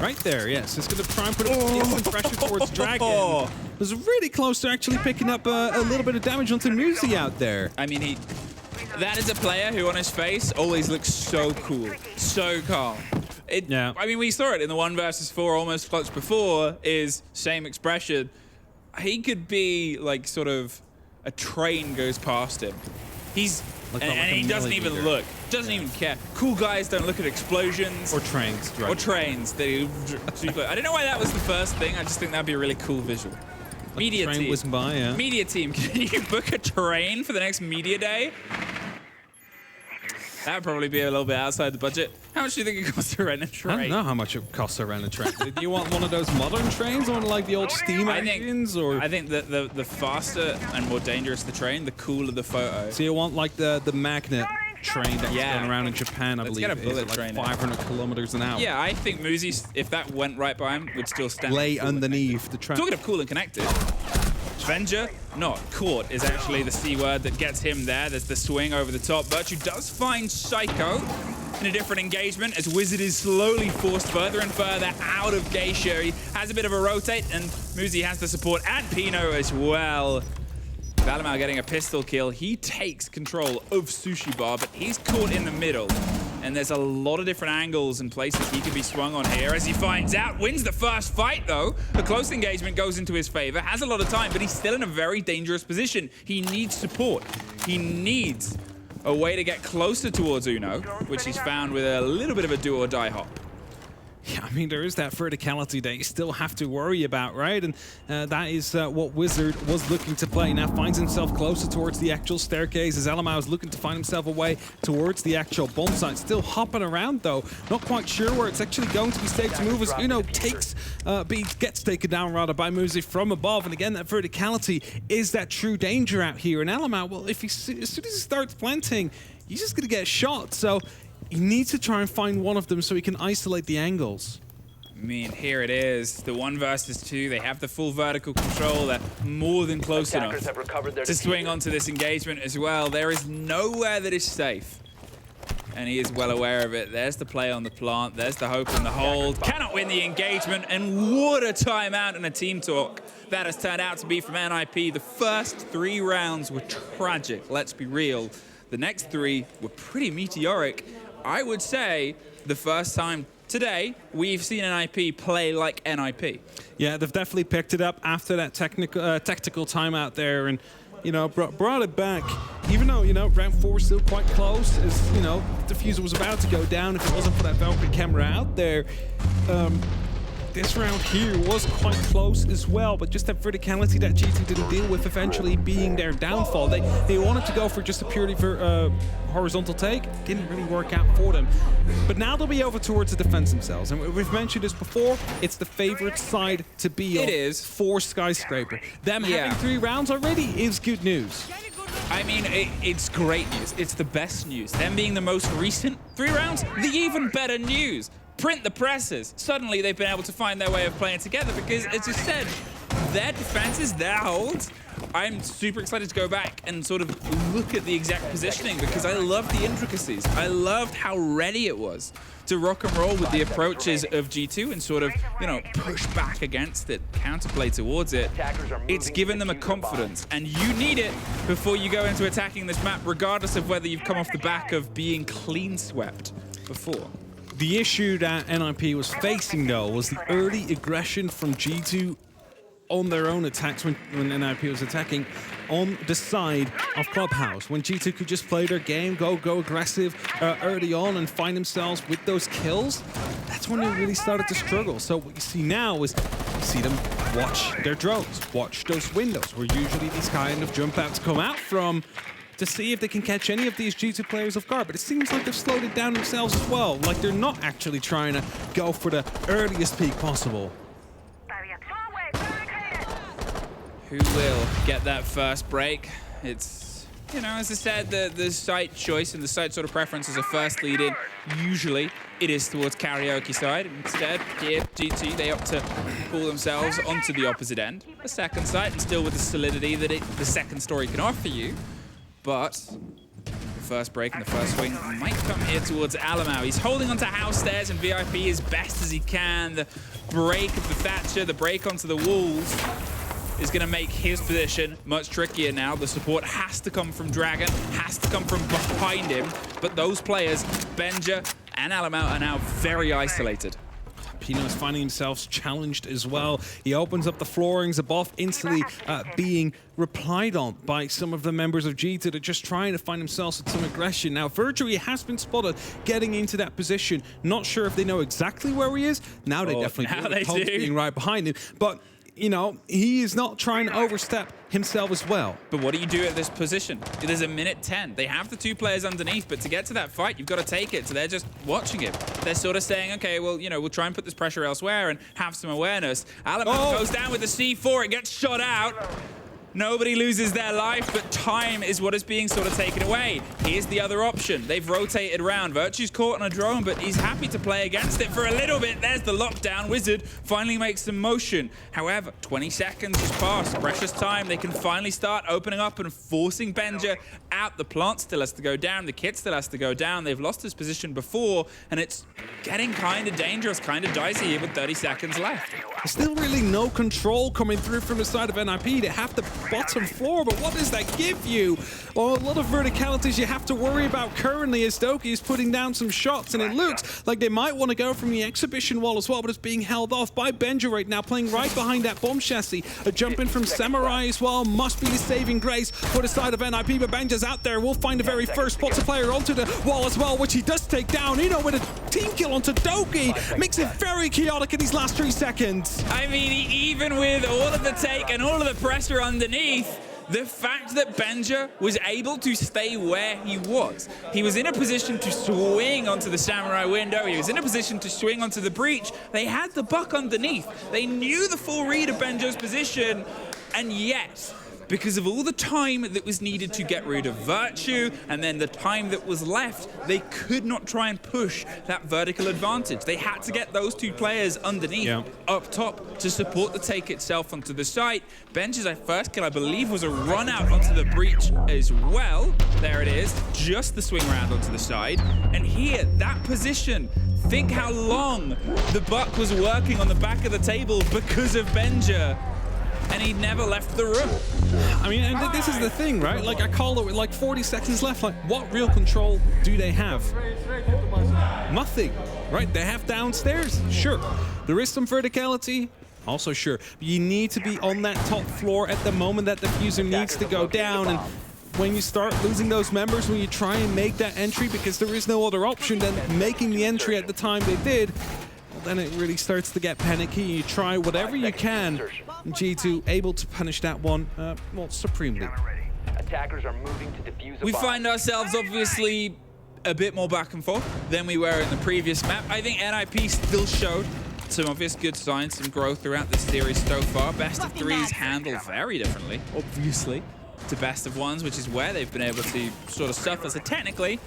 Right there, yes. It's going to try and put instant pressure towards Dragon. It was really close to actually picking up a little bit of damage onto Muzi out there. I mean, that is a player who on his face always looks so cool, so calm. Yeah. I mean, we saw it in the 1 versus 4 almost clutch before, is same expression. He could be like sort of a train goes past him. He's and he doesn't even look, doesn't even care. Cool guys don't look at explosions. Or trains. Right. Or trains. I don't know why that was the first thing. I just think that'd be a really cool visual. Media train team. whizzed by, yeah. Media team, can you book a train for the next media day? That would probably be a little bit outside the budget. How much do you think it costs to rent a train? I don't know how much it costs to rent a train. Do you want one of those modern trains or like the old steam engines? I think that the faster and more dangerous the train, the cooler the photo. So you want like the magnet train that's going around in Japan, I believe. Let's get a bullet train. Like 500 kilometers an hour. Yeah, I think Muzi, if that went right by him, would still stand. Lay underneath the track. Talking of cool and connected, Venger, not caught, is actually the C word that gets him there. There's the swing over the top. Virtue does find Psycho in a different engagement as Wizard is slowly forced further and further out of Geisha. He has a bit of a rotate, and Muzi has the support, and Pino as well. Valimau getting a pistol kill. He takes control of Sushi Bar, but he's caught in the middle. And there's a lot of different angles and places he can be swung on here as he finds out. Wins the first fight, though. The close engagement goes into his favor. Has a lot of time, but he's still in a very dangerous position. He needs support. He needs a way to get closer towards Uno, which he's found with a little bit of a do-or-die hop. Yeah, I mean, there is that verticality that you still have to worry about, right? And that is what Wizard was looking to play. Now finds himself closer towards the actual staircase as Alamau is looking to find himself a way towards the actual bomb site. Still hopping around, though. Not quite sure where it's actually going to be safe to move as Uno gets taken down, rather, by Muzi from above. And again, that verticality is that true danger out here. And Alamau, well, as soon as he starts planting, he's just going to get shot. So he needs to try and find one of them so he can isolate the angles. I mean, here it is. The 1 versus 2. They have the full vertical control. They're more than close enough to swing onto this engagement as well. There is nowhere that is safe. And he is well aware of it. There's the play on the plant. There's the hope and the hold. Cannot win the engagement. And what a timeout and a team talk that has turned out to be from NIP. The first 3 rounds were tragic. Let's be real. The next 3 were pretty meteoric. I would say the first time today we've seen NIP play like NIP. Yeah, they've definitely picked it up after that tactical timeout there, and brought it back. Even though round 4 is still quite close, as the diffuser was about to go down if it wasn't for that Valkyrie camera out there. This round here was quite close as well, but just that verticality that G2 didn't deal with eventually being their downfall. They wanted to go for just a purely horizontal take. Didn't really work out for them. But now they'll be over towards the defense themselves. And we've mentioned this before, it's the favorite side to be on. It is. For Skyscraper. Them having 3 rounds already is good news. I mean, it's great news. It's the best news. Them being the most recent 3 rounds, the even better news. Print the presses. Suddenly they've been able to find their way of playing together because, as you said, their defenses, their holds. I'm super excited to go back and sort of look at the exact positioning because I love the intricacies. I loved how ready it was to rock and roll with the approaches of G2 and sort of, push back against it, counterplay towards it. It's given them a confidence, and you need it before you go into attacking this map, regardless of whether you've come off the back of being clean swept before. The issue that NIP was facing, though, was the early aggression from G2 on their own attacks when NIP was attacking on the side of Clubhouse. When G2 could just play their game, go aggressive early on and find themselves with those kills, that's when they really started to struggle. So what you see now is you see them watch their drones, watch those windows where usually these kind of jump outs come out from, to see if they can catch any of these G2 players off guard. But it seems like they've slowed it down themselves as well. Like they're not actually trying to go for the earliest peak possible. Who will get that first break? It's, as I said, the site choice and the site sort of preference as a first lead in. Usually it is towards karaoke side. Instead, here, G2, they opt to pull themselves onto the opposite end. A second site, and still with the solidity that the second story can offer you. But the first break and the first swing might come here towards Alamau. He's holding onto house stairs and VIP as best as he can. The break of the Thatcher, the break onto the walls is going to make his position much trickier now. The support has to come from Dragon, has to come from behind him. But those players, Benja and Alamau, are now very isolated. Pino is finding himself challenged as well. He opens up the floorings above, instantly being replied on by some of the members of G2 that are just trying to find themselves with some aggression. Now, Virtue has been spotted getting into that position. Not sure if they know exactly where he is. Now they definitely do. Being right behind him. But he is not trying to overstep himself as well. But what do you do at this position? There's a minute 10. They have the 2 players underneath, but to get to that fight, you've got to take it. So they're just watching it. They're sort of saying, okay, well, we'll try and put this pressure elsewhere and have some awareness. Alamau goes down with the C4. It gets shot out. Nobody loses their life, but time is what is being sort of taken away. Here's the other option. They've rotated around. Virtue's caught on a drone, but he's happy to play against it for a little bit. There's the lockdown. Wizard finally makes some motion. However, 20 seconds has passed. Precious time. They can finally start opening up and forcing Benja out. The plant still has to go down. The kit still has to go down. They've lost his position before, and it's getting kind of dangerous, kind of dicey here with 30 seconds left. Still really no control coming through from the side of NIP. They have the bottom floor, but what does that give you? Well, a lot of verticalities you have to worry about currently as Doki is putting down some shots, and it looks like they might want to go from the exhibition wall as well, but it's being held off by Benja right now, playing right behind that bomb chassis. A jump in from Samurai as well must be the saving grace for the side of NIP, but Benja's out there. We'll find the very first spots player onto the wall as well, which he does take down. Uno with a team kill onto Doki. Makes it very chaotic in these last 3 seconds. I mean, even with all of the take and all of the pressure underneath, the fact that Benja was able to stay where he was in a position to swing onto the Samurai window, he was in a position to swing onto the breach. They had the buck underneath. They knew the full read of Benja's position, and yet, because of all the time that was needed to get rid of Virtue and then the time that was left, they could not try and push that vertical advantage. They had to get those 2 players underneath, up top, to support the take itself onto the site. Benja's first kill, I believe, was a run out onto the breach as well. There it is, just the swing round onto the side. And here, that position, think how long the Buck was working on the back of the table because of Benja. And he never left the room. I mean, and this is the thing, right? Like, I call it with like 40 seconds left. Like, what real control do they have? Nothing, right? They have downstairs, sure. There is some verticality, also sure. But you need to be on that top floor at the moment that the diffuser needs to go down. And when you start losing those members, when you try and make that entry, because there is no other option than making the entry at the time they did, well, then it really starts to get panicky. You try whatever you can. G2 able to punish that one, well, supremely. Attackers are moving to defuse. We find ourselves obviously a bit more back and forth than we were in the previous map. I think NIP still showed some obvious good signs, some growth throughout this series so far. Best of 3s handled very differently, obviously, to best of 1s, which is where they've been able to sort of suffer. So technically,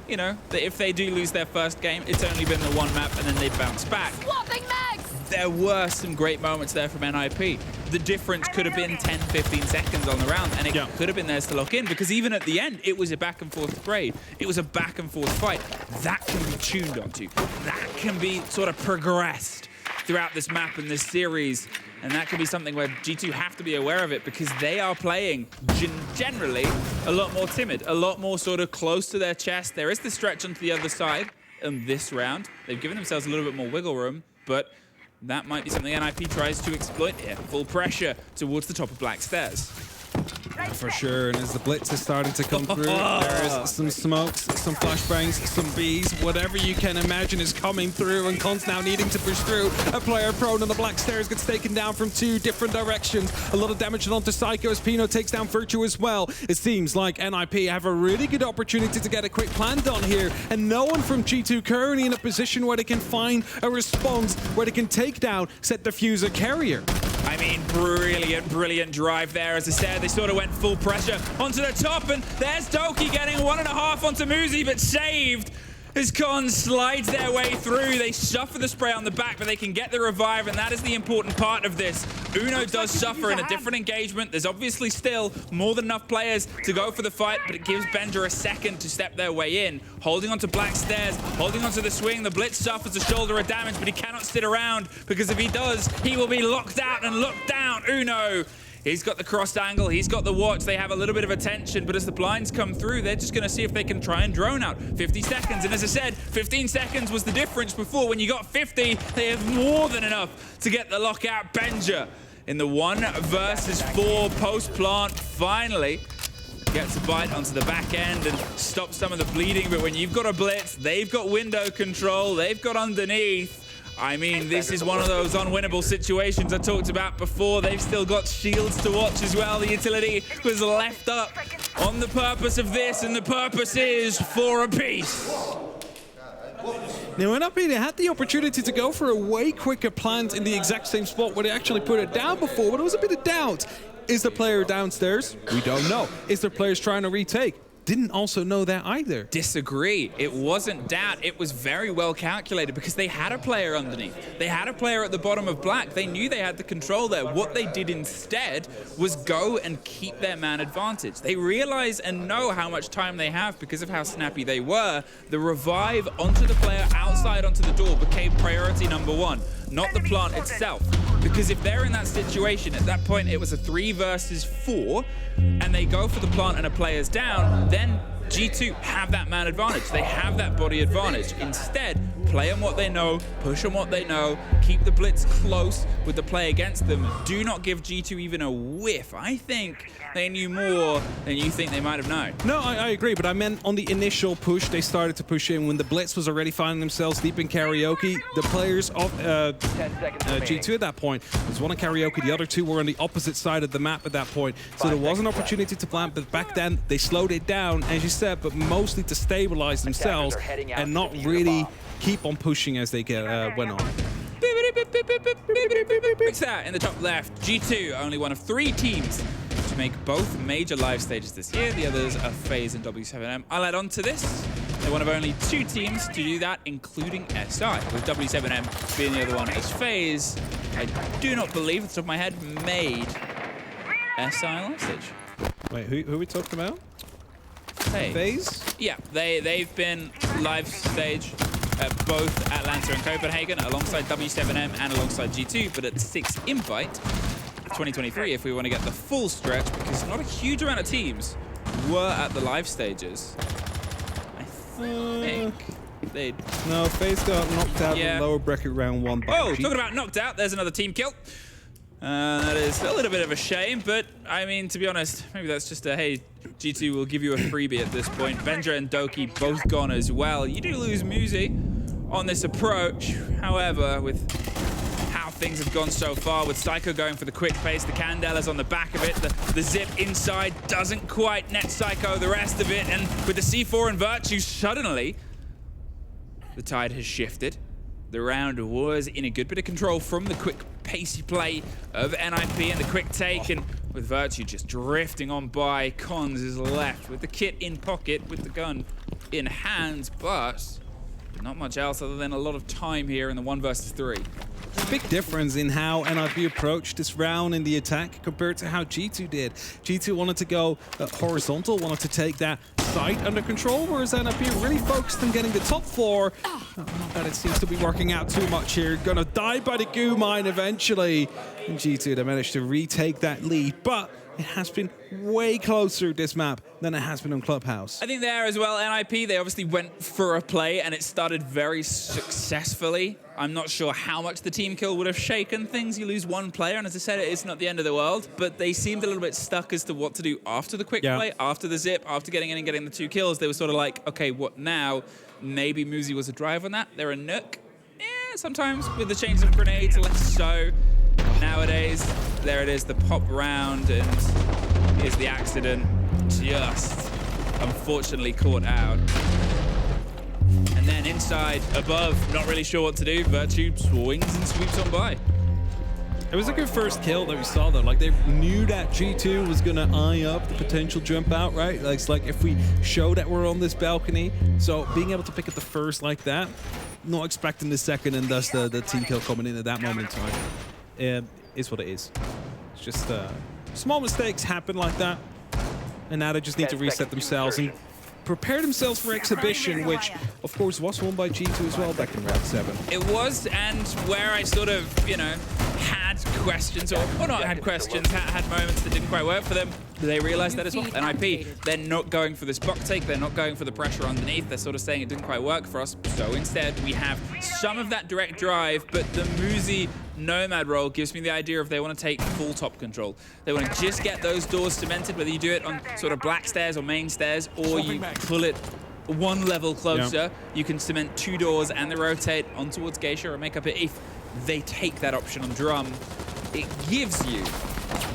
you know, if they do lose their first game, it's only been the 1 map and then they bounce back. Swapping mags! There were some great moments there from NIP. The difference could have been 10, 15 seconds on the round, and it could have been theirs to lock in, because even at the end, it was a back and forth trade. It was a back and forth fight. That can be tuned onto. That can be sort of progressed throughout this map and this series. And that could be something where G2 have to be aware of it, because they are playing generally a lot more timid, a lot more sort of close to their chest. There is the stretch onto the other side in this round. They've given themselves a little bit more wiggle room, but that might be something NIP tries to exploit here. Full pressure towards the top of Black Stairs. For sure, and as the blitz is starting to come through, there's some smokes, some flashbangs, some bees, whatever you can imagine is coming through, and Con's now needing to push through. A player prone on the Black Stairs gets taken down from 2 different directions. A lot of damage onto Psycho as Pino takes down Virtue as well. It seems like NIP have a really good opportunity to get a quick plan done here, and no one from G2 currently in a position where they can find a response, where they can take down said diffuser carrier. I mean, brilliant drive there. As I said, they sort of went full pressure onto the top, and there's Doki getting 1.5 onto Muzi, but saved as Con slides their way through. They suffer the spray on the back, but they can get the revive, and that is the important part of this. Uno does suffer in a different engagement. There's obviously still more than enough players to go for the fight, but it gives Benja a second to step their way in. Holding onto Black Stairs, holding onto the swing. The Blitz suffers a shoulder of damage, but he cannot sit around, because if he does, he will be locked out and locked down. Uno, he's got the cross angle, he's got the watch. They have a little bit of attention, but as the blinds come through, they're just going to see if they can try and drone out. 50 seconds, and as I said, 15 seconds was the difference before. When you got 50, they have more than enough to get the lockout. Benja in the 1 versus 4 post-plant finally gets a bite onto the back end and stops some of the bleeding, but when you've got a blitz, they've got window control, they've got underneath. I mean, this is one of those unwinnable situations I talked about before. They've still got shields to watch as well. The utility was left up on the purpose of this, and the purpose is for a piece. Now, NIP, they had the opportunity to go for a way quicker plant in the exact same spot where they actually put it down before, but there was a bit of doubt. Is the player downstairs? We don't know. Is there players trying to retake? Didn't also know that either. Disagree. It wasn't doubt. It was very well calculated because they had a player underneath. They had a player at the bottom of black. They knew they had the control there. What they did instead was go and keep their man advantage. They realize and know how much time they have because of how snappy they were. The revive onto the player outside onto the door became priority number one, not the plant itself. Because if they're in that situation, at that point it was a 3 versus 4, and they go for the plant and a player's down, then G2 have that man advantage. They have that body advantage. Instead, play on what they know, push on what they know, keep the blitz close with the play against them. Do not give G2 even a whiff. I think they knew more than you think they might have known. No, I agree, but I meant on the initial push, they started to push in when the blitz was already finding themselves deep in karaoke. The players of G2 at that point, there's one in karaoke, the other 2 were on the opposite side of the map at that point. So there was an opportunity to plant, but back then they slowed it down, as you said, but mostly to stabilize themselves and not really keep on pushing as they went on. It's that in the top left. G2, only one of 3 teams to make both major live stages this year. The others are FaZe and W7M. I'll add on to this. They're one of only 2 teams to do that, including SI, with W7M being the other one as FaZe. I do not believe, at the top of my head, made SI live stage. Wait, who are we talking about? FaZe? Yeah, they've been live stage at both Atlanta and Copenhagen alongside W7M and alongside G2, but at 6 Invite 2023 if we want to get the full stretch, because not a huge amount of teams were at the live stages. I think they'd... No, FaZe got knocked out in lower bracket round 1 by Oh, talking about knocked out, there's another team kill. That is a little bit of a shame, but I mean, to be honest, maybe that's just a, hey, G2 will give you a freebie at this point. Vendra and Doki both gone as well. You do lose Muzi on this approach. However, with how things have gone so far, with Psycho going for the quick pace, the Candela's on the back of it, the zip inside doesn't quite net Psycho the rest of it, and with the C4 and Virtue, suddenly, the tide has shifted. The round was in a good bit of control from the quick pacey play of NIP and the quick take, and with Virtue just drifting on by, Cons is left with the kit in pocket, with the gun in hand, but not much else other than a lot of time here in the 1 versus 3. Big difference in how NIP approached this round in the attack compared to how G2 did. G2 wanted to go horizontal, wanted to take that site under control, whereas NIP really focused on getting the top floor. Not that it seems to be working out too much here. Gonna die by the goo mine eventually. And G2, they managed to retake that lead, but it has been way closer this map than it has been on Clubhouse. I think there as well, NIP, they obviously went for a play and it started very successfully. I'm not sure how much the team kill would have shaken things. You lose 1 player, and as I said, it's not the end of the world, but they seemed a little bit stuck as to what to do after the quick play, after the zip, after getting in and getting the 2 kills. They were sort of like, okay, what now? Maybe Muzi was a drive on that. They're a nook. Yeah, sometimes with the change of grenades, less so. Nowadays, there it is, the pop round, and here's the accident. Just unfortunately caught out. And then inside, above, not really sure what to do. Virtue swings and sweeps on by. It was a good first kill that we saw though. Like, they knew that G2 was gonna eye up the potential jump out, right? Like, it's like if we show that we're on this balcony, so being able to pick up the first like that, not expecting the second, and thus the team kill coming in at that moment in time, is what it is. It's just small mistakes happen like that, and now they just need to reset themselves and prepare themselves for exhibition, which of course was won by G2 as well back in round 7. It was, and where I sort of, you know, had questions, or not had questions, had moments that didn't quite work for them, they realized that as well. NIP, they're not going for this box take, they're not going for the pressure underneath, they're sort of saying it didn't quite work for us, so instead we have some of that direct drive, but the Muzi Nomad role gives me the idea of they want to take full top control. They want to just get those doors cemented, whether you do it on sort of black stairs or main stairs, or you pull it 1 level closer. You can cement 2 doors and they rotate on towards Geisha or make up it. If they take that option on drum, it gives you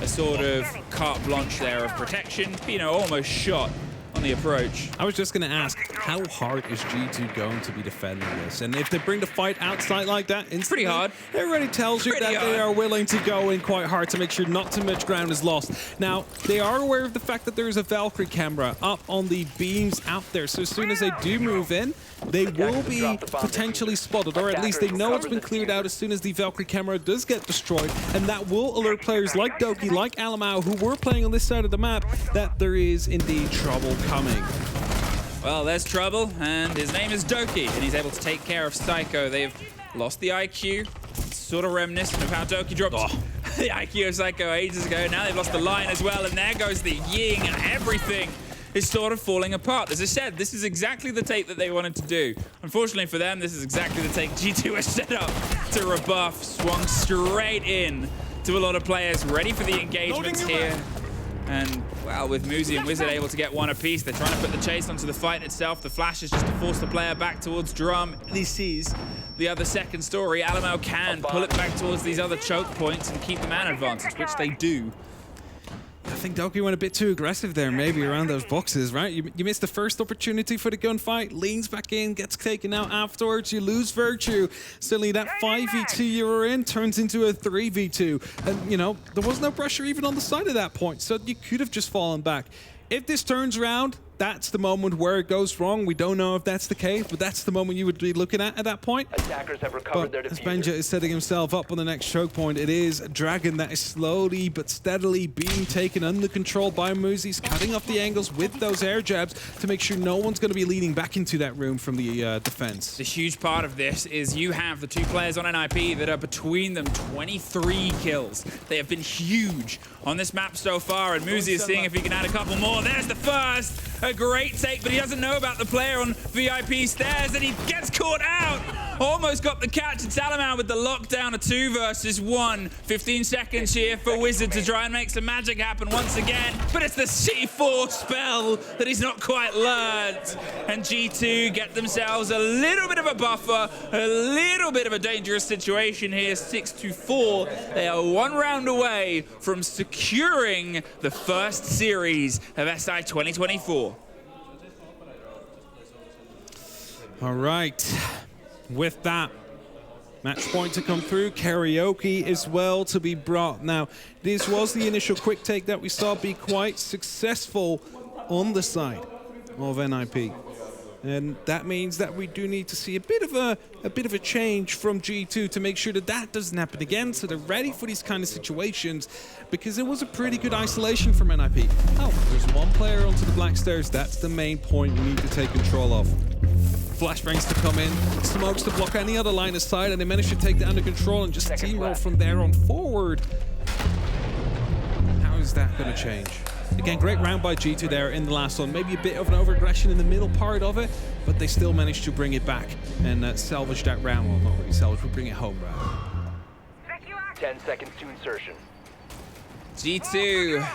a sort of carte blanche there of protection, you know, almost shot on on the approach. I was just going to ask, how hard is G2 going to be defending this? And if they bring the fight outside like that, instantly, Pretty hard. It already tells you that they are willing to go in quite hard to make sure not too much ground is lost. Now, they are aware of the fact that there is a Valkyrie camera up on the beams out there. So as soon as they do move in, they will be potentially spotted, or at least they know it's been cleared out as soon as the Valkyrie camera does get destroyed. And that will alert players like Doki, like Alamau, who were playing on this side of the map, that there is indeed trouble coming. Well, there's trouble, and his name is Doki, and he's able to take care of Psycho. They've lost the IQ, sort of reminiscent of how Doki dropped the IQ of Psycho ages ago. Now they've lost the line as well, and there goes the Ying, and everything is sort of falling apart. As I said, this is exactly the take that they wanted to do. Unfortunately for them, this is exactly the take G2 has set up to rebuff. Swung straight in to a lot of players, ready for the engagements here. And, well, with Muzi and Wizard able to get one apiece, they're trying to put the chase onto the fight itself. The flash is just to force the player back towards Drum. This is the other second story. Alamau can pull it back towards these other choke points and keep the man advantage, which they do. I think Doki went a bit too aggressive there, maybe around those boxes, right? You missed the first opportunity for the gunfight, leans back in, gets taken out afterwards, you lose Virtue. Suddenly that 5v2 you were in turns into a 3v2. And, you know, there was no pressure even on the side at that point, so you could have just fallen back. If this turns around, that's the moment where it goes wrong. We don't know if that's the case, but that's the moment you would be looking at that point. Attackers have recovered their As diffuser. Benja is setting himself up on the next choke point, it is Dragon that is slowly but steadily being taken under control by Muzi. He's cutting off the angles with those air jabs to make sure no one's going to be leading back into that room from the defense. The huge part of this is you have the two players on NIP that are between them 23 kills. They have been huge on this map so far, and Muzi is seeing if he can add a couple more. There's the first. A great take, but he doesn't know about the player on VIP stairs, and he gets caught out. Almost got the catch. It's Alamau with the lockdown of 2 versus 1. 15 seconds here for Wizard to try and make some magic happen once again, but it's the C4 spell that he's not quite learned. And G2 get themselves a little bit of a buffer, a little bit of a dangerous situation here, 6-4. They are 1 round away from securing the first series of SI 2024. All right, with that, match point to come through, karaoke as well to be brought. Now, this was the initial quick take that we saw be quite successful on the side of NIP. And that means that we do need to see a bit of a change from G2 to make sure that that doesn't happen again, so they're ready for these kind of situations, because it was a pretty good isolation from NIP. Oh, there's one player onto the black stairs. That's the main point we need to take control of. Flashbangs to come in, smokes to block any other line of sight, and they managed to take that under control and just steamroll from there on forward. How is that going to change? Again, great round by G2 there in the last one. Maybe a bit of an over-aggression in the middle part of it, but they still managed to bring it back and salvage that round. Well, not really salvage, but bring it home rather. 10 seconds to insertion. G2.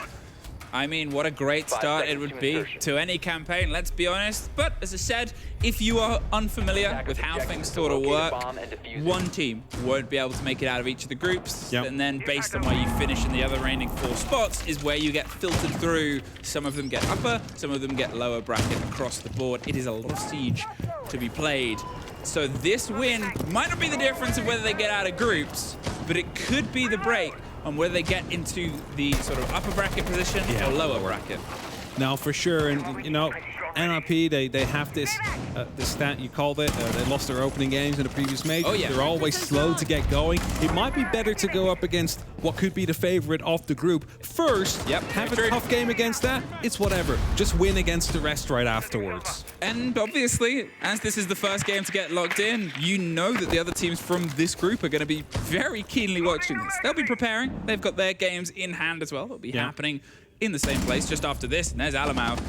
I mean, what a great start it would be to any campaign, let's be honest. But as I said, if you are unfamiliar with how things sort of work, one team won't be able to make it out of each of the groups. Yep. And then based on where you finish in the other remaining 4 spots is where you get filtered through. Some of them get upper, some of them get lower bracket across the board. It is a lot of siege to be played. So this win might not be the difference of whether they get out of groups, but it could be the break on whether they get into the sort of upper bracket position or lower bracket. No, for sure, and you know, NIP, they have this stat, you called it, they lost their opening games in the previous major. Oh, yeah. They're always slow to get going. It might be better to go up against what could be the favorite of the group first. Yep, have a tough game against that, it's whatever. Just win against the rest right afterwards. And obviously, as this is the first game to get locked in, you know that the other teams from this group are going to be very keenly watching this. They'll be preparing. They've got their games in hand as well. It'll be happening in the same place just after this. And there's Alamau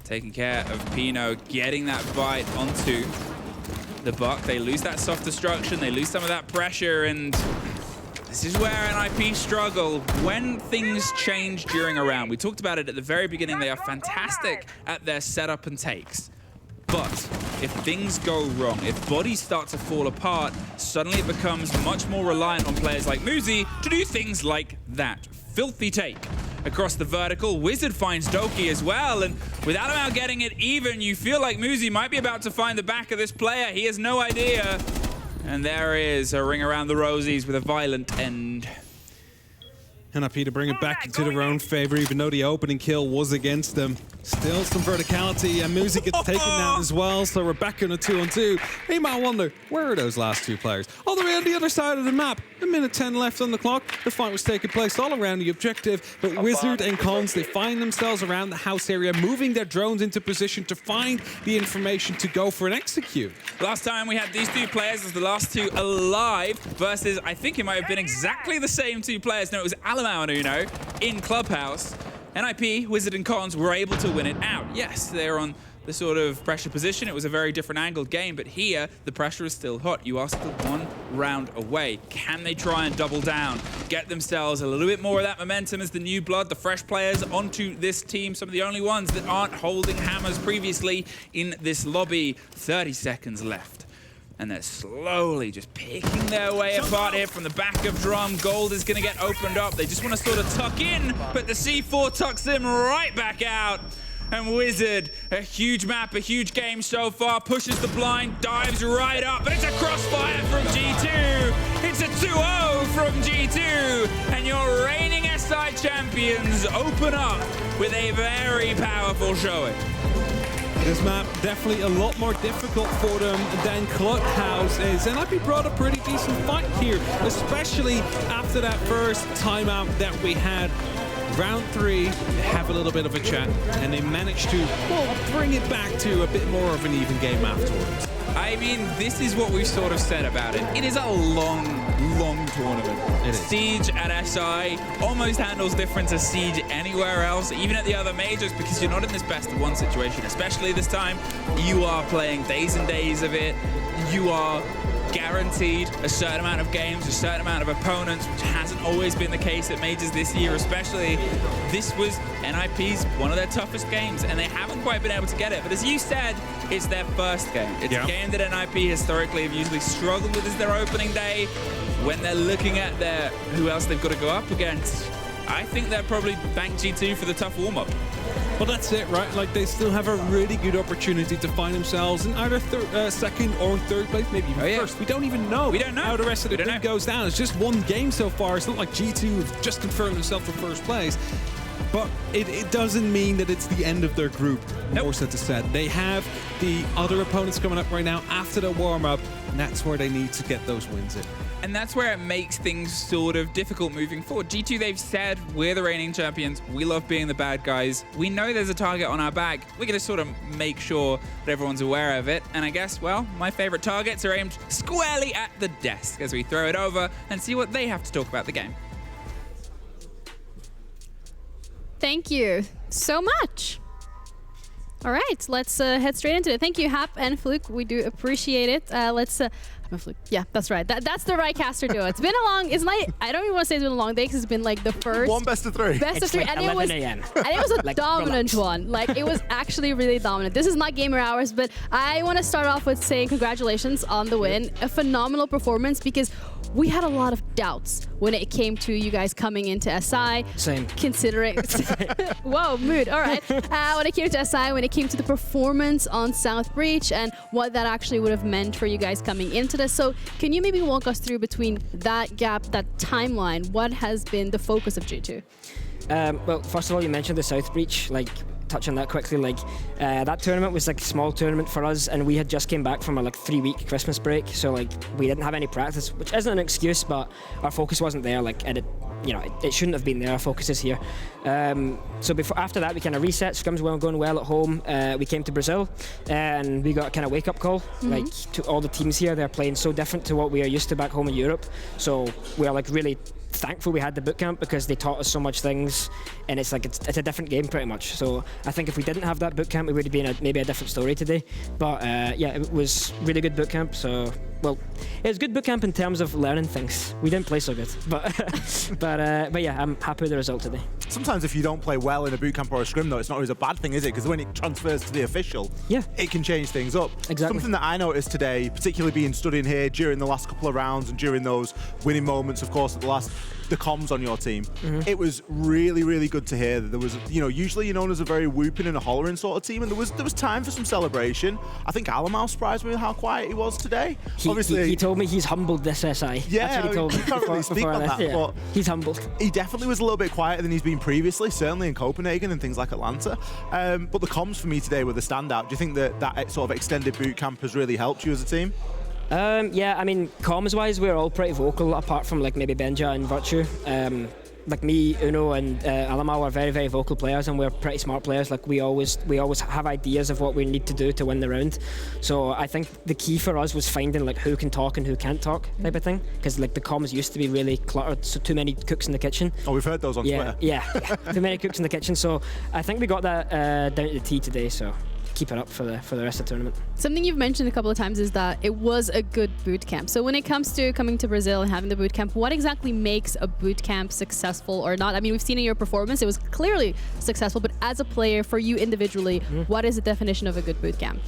taking care of Pino, getting that bite onto the Buck. They lose that soft destruction. They lose some of that pressure, and this is where NIP struggle when things change during a round. We talked about it at the very beginning. They are fantastic at their setup and takes. But if things go wrong, if bodies start to fall apart, suddenly it becomes much more reliant on players like Muzi to do things like that. Filthy take across the vertical. Wizard finds Doki as well, and with Alamau getting it even, you feel like Muzi might be about to find the back of this player. He has no idea. And there is a ring around the rosies with a violent end. NIP to bring it back into their own favor, even though the opening kill was against them. Still some verticality, and Muzi gets taken down as well, so we're back in a 2-on-2. You might wonder, where are those last two players? All the way on the other side of the map. A minute 10 left on the clock. The fight was taking place all around the objective, but Wizard and Cons, they find themselves around the house area, moving their drones into position to find the information to go for an execute. Last time we had these two players as the last two alive versus, I think it might have been exactly the same two players. No, it was Alamau and Uno in Clubhouse. NIP, Wizard and Cons were able to win it out. Yes, they're on the sort of pressure position. It was a very different angled game, but here the pressure is still hot. You are still 1 round away. Can they try and double down, get themselves a little bit more of that momentum as the new blood, the fresh players onto this team, some of the only ones that aren't holding hammers previously in this lobby. 30 seconds left. And they're slowly just picking their way apart here from the back of drum. Gold is going to get opened up. They just want to sort of tuck in, but the C4 tucks them right back out. And Wizard, a huge map, a huge game so far, pushes the blind, dives right up, but it's a crossfire from G2. It's a 2-0 from G2. And your reigning SI champions open up with a very powerful showing. This map definitely a lot more difficult for them than Clubhouse is. And NIP brought a pretty decent fight here, especially after that first timeout that we had. Round 3, they have a little bit of a chat, and they managed to, well, bring it back to a bit more of an even game afterwards. I mean, this is what we've sort of said about it. It is a long tournament. Siege at SI almost handles different to Siege anywhere else, even at the other majors, because you're not in this best of one situation, especially this time. You are playing days and days of it. You are guaranteed a certain amount of games, a certain amount of opponents, which hasn't always been the case at majors this year especially. This was NIP's one of their toughest games, and they haven't quite been able to get it. But as you said, it's their first game. It's a game that NIP historically have usually struggled with as their opening day. When they're looking at who else they've got to go up against, I think they're probably bank G2 for the tough warm-up. Well, that's it, right? Like, they still have a really good opportunity to find themselves in either second or third place, maybe even first. We don't even know. We don't know how the rest of the group goes down. It's just one game so far. It's not like G2 have just confirmed themselves for first place. But it doesn't mean that it's the end of their group, more so to said. They have the other opponents coming up right now after the warm-up, and that's where they need to get those wins in. And that's where it makes things sort of difficult moving forward. G2, they've said, we're the reigning champions. We love being the bad guys. We know there's a target on our back. We're going to sort of make sure that everyone's aware of it. And I guess, well, my favorite targets are aimed squarely at the desk as we throw it over and see what they have to talk about the game. Thank you so much. All right, let's head straight into it. Thank you, Hap and Fluke. We do appreciate it. Yeah, that's right. That's the right caster duo. It's been a long. I don't even want to say it's been a long day because it's been like the first one best of 3. Best of 3, like and 11 a.m. it was a dominant one. Like, it was actually really dominant. This is not gamer hours, but I want to start off with saying congratulations on the win. A phenomenal performance, because we had a lot of doubts when it came to you guys coming into SI. Same. Considering, whoa, mood. All right. When it came to SI, when it came to the performance on South Breach and what that actually would have meant for you guys coming into this. So can you maybe walk us through between that gap, that timeline? What has been the focus of G2? Well, first of all, you mentioned the South Breach. Like, touch on that quickly. Like, that tournament was like a small tournament for us, and we had just came back from a 3-week Christmas break, so like we didn't have any practice, which isn't an excuse, but our focus wasn't there. Like, and it shouldn't have been there. Our focus is here. So after that, we kind of reset. Scrums were going well at home. We came to Brazil, and we got a kind of wake-up call. Like, to all the teams here, they're playing so different to what we are used to back home in Europe. So we're like really thankful we had the bootcamp, because they taught us so much things, and it's like it's a different game pretty much. So I think if we didn't have that bootcamp, it would have been maybe a different story today. But yeah, it was really good bootcamp. So well, it was good boot camp in terms of learning things. We didn't play so good, but yeah, I'm happy with the result today. Sometimes if you don't play well in a boot camp or a scrim, though, it's not always a bad thing, is it? Because when it transfers to the official, it can change things up. Exactly. Something that I noticed today, particularly being stood in here during the last couple of rounds and during those winning moments, of course, at the comms on your team, it was really, really good to hear that there was, usually you're known as a very whooping and a hollering sort of team, and there was time for some celebration. I think Alamau surprised me with how quiet he was today. Obviously, he told me he's humbled this SI. Yeah, that's what he told me. You can't really speak on that, but he's humbled. He definitely was a little bit quieter than he's been previously, certainly in Copenhagen and things like Atlanta. But the comms for me today were the standout. Do you think that sort of extended boot camp has really helped you as a team? Yeah, I mean, comms-wise, we're all pretty vocal, apart from like maybe Benja and Virtue. Like me, Uno, and Alamau are very, very vocal players, and we're pretty smart players. Like we always have ideas of what we need to do to win the round. So I think the key for us was finding like who can talk and who can't talk type of thing, because like the comms used to be really cluttered, so too many cooks in the kitchen. Oh, we've heard those on Twitter. Yeah, too many cooks in the kitchen. So I think we got that down to the T today. So keep it up for the rest of the tournament. Something you've mentioned a couple of times is that it was a good boot camp. So when it comes to coming to Brazil and having the boot camp, what exactly makes a boot camp successful or not? I mean, we've seen in your performance, it was clearly successful, but as a player, for you individually, what is the definition of a good boot camp?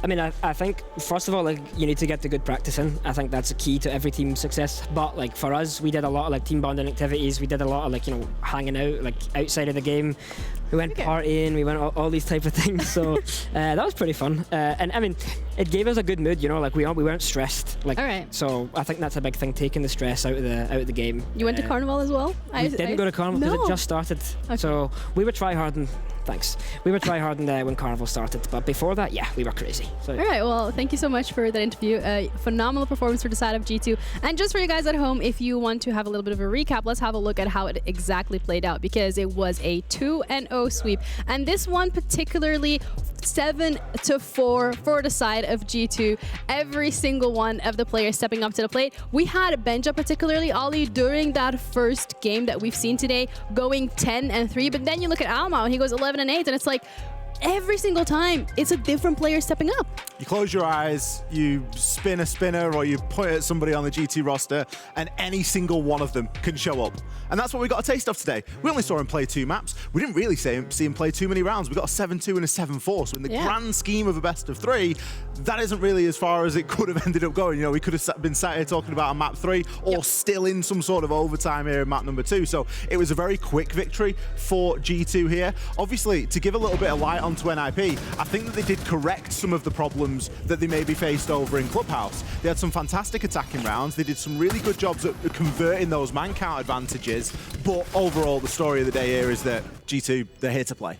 I mean, I think, first of all, like, you need to get the good practice in. I think that's a key to every team's success. But, like, for us, we did a lot of, like, team bonding activities. We did a lot of, like, hanging out, like, outside of the game. We went partying, we went all these type of things. So that was pretty fun. And, I mean, it gave us a good mood, like, we weren't stressed. Like, all right. So I think that's a big thing, taking the stress out of the game. You went to Carnival as well? We didn't go to Carnival because it just started. Okay. So we were tryharding. Thanks. We were tryharding when Carnival started, but before that, yeah, we were crazy. So. All right, well, thank you so much for that interview. Phenomenal performance for the side of G2. And just for you guys at home, if you want to have a little bit of a recap, let's have a look at how it exactly played out, because it was a 2-0 sweep. And this one particularly 7-4 for the side of G2. Every single one of the players stepping up to the plate. We had Benja, particularly Ollie, during that first game that we've seen today, going 10-3. But then you look at Alamau and he goes 11-8, and it's like every single time it's a different player stepping up. You close your eyes, you spin a spinner, or you point at somebody on the GT roster, and any single one of them can show up. And that's what we got a taste of today. We only saw him play 2 maps. We didn't really see him play too many rounds. We got a 7-2 and a 7-4. So in the grand scheme of a best of 3, that isn't really as far as it could have ended up going. We could have been sat here talking about a map 3, or still in some sort of overtime here in map number 2. So it was a very quick victory for G2 here. Obviously, to give a little bit of light onto NIP, I think that they did correct some of the problems that they maybe faced over in Clubhouse. They had some fantastic attacking rounds. They did some really good jobs at converting those man count advantages. But overall, the story of the day here is that G2, they're here to play.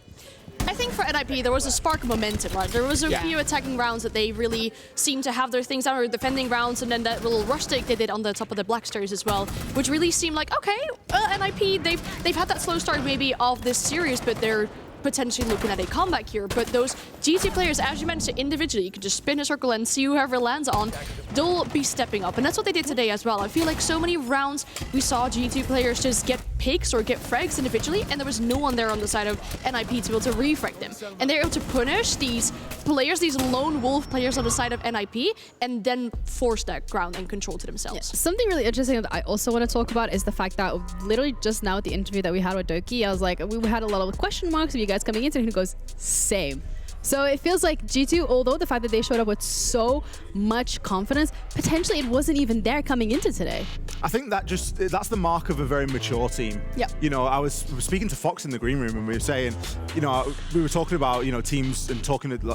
I think for NIP, there was a spark of momentum, right? There was a few attacking rounds that they really seemed to have their things down, or defending rounds, and then that little rush take they did on the top of the Black Stars as well, which really seemed like, okay, NIP, they've had that slow start maybe of this series, but they're potentially looking at a comeback here. But those G2 players, as you mentioned, individually, you can just spin a circle and see whoever lands on, they'll be stepping up. And that's what they did today as well. I feel like so many rounds we saw G2 players just get picks or get frags individually, and there was no one there on the side of NIP to be able to refrag them. And they're able to punish these players, these lone wolf players on the side of NIP, and then force that ground and control to themselves. Yeah. Something really interesting that I also want to talk about is the fact that literally just now at the interview that we had with Doki, I was like, we had a lot of question marks of you guys coming into it, and he goes, same. So it feels like G2, although the fact that they showed up with so much confidence, potentially it wasn't even there coming into today. I think that's the mark of a very mature team. Yep. I was speaking to Fox in the green room, and we were saying, we were talking about, teams and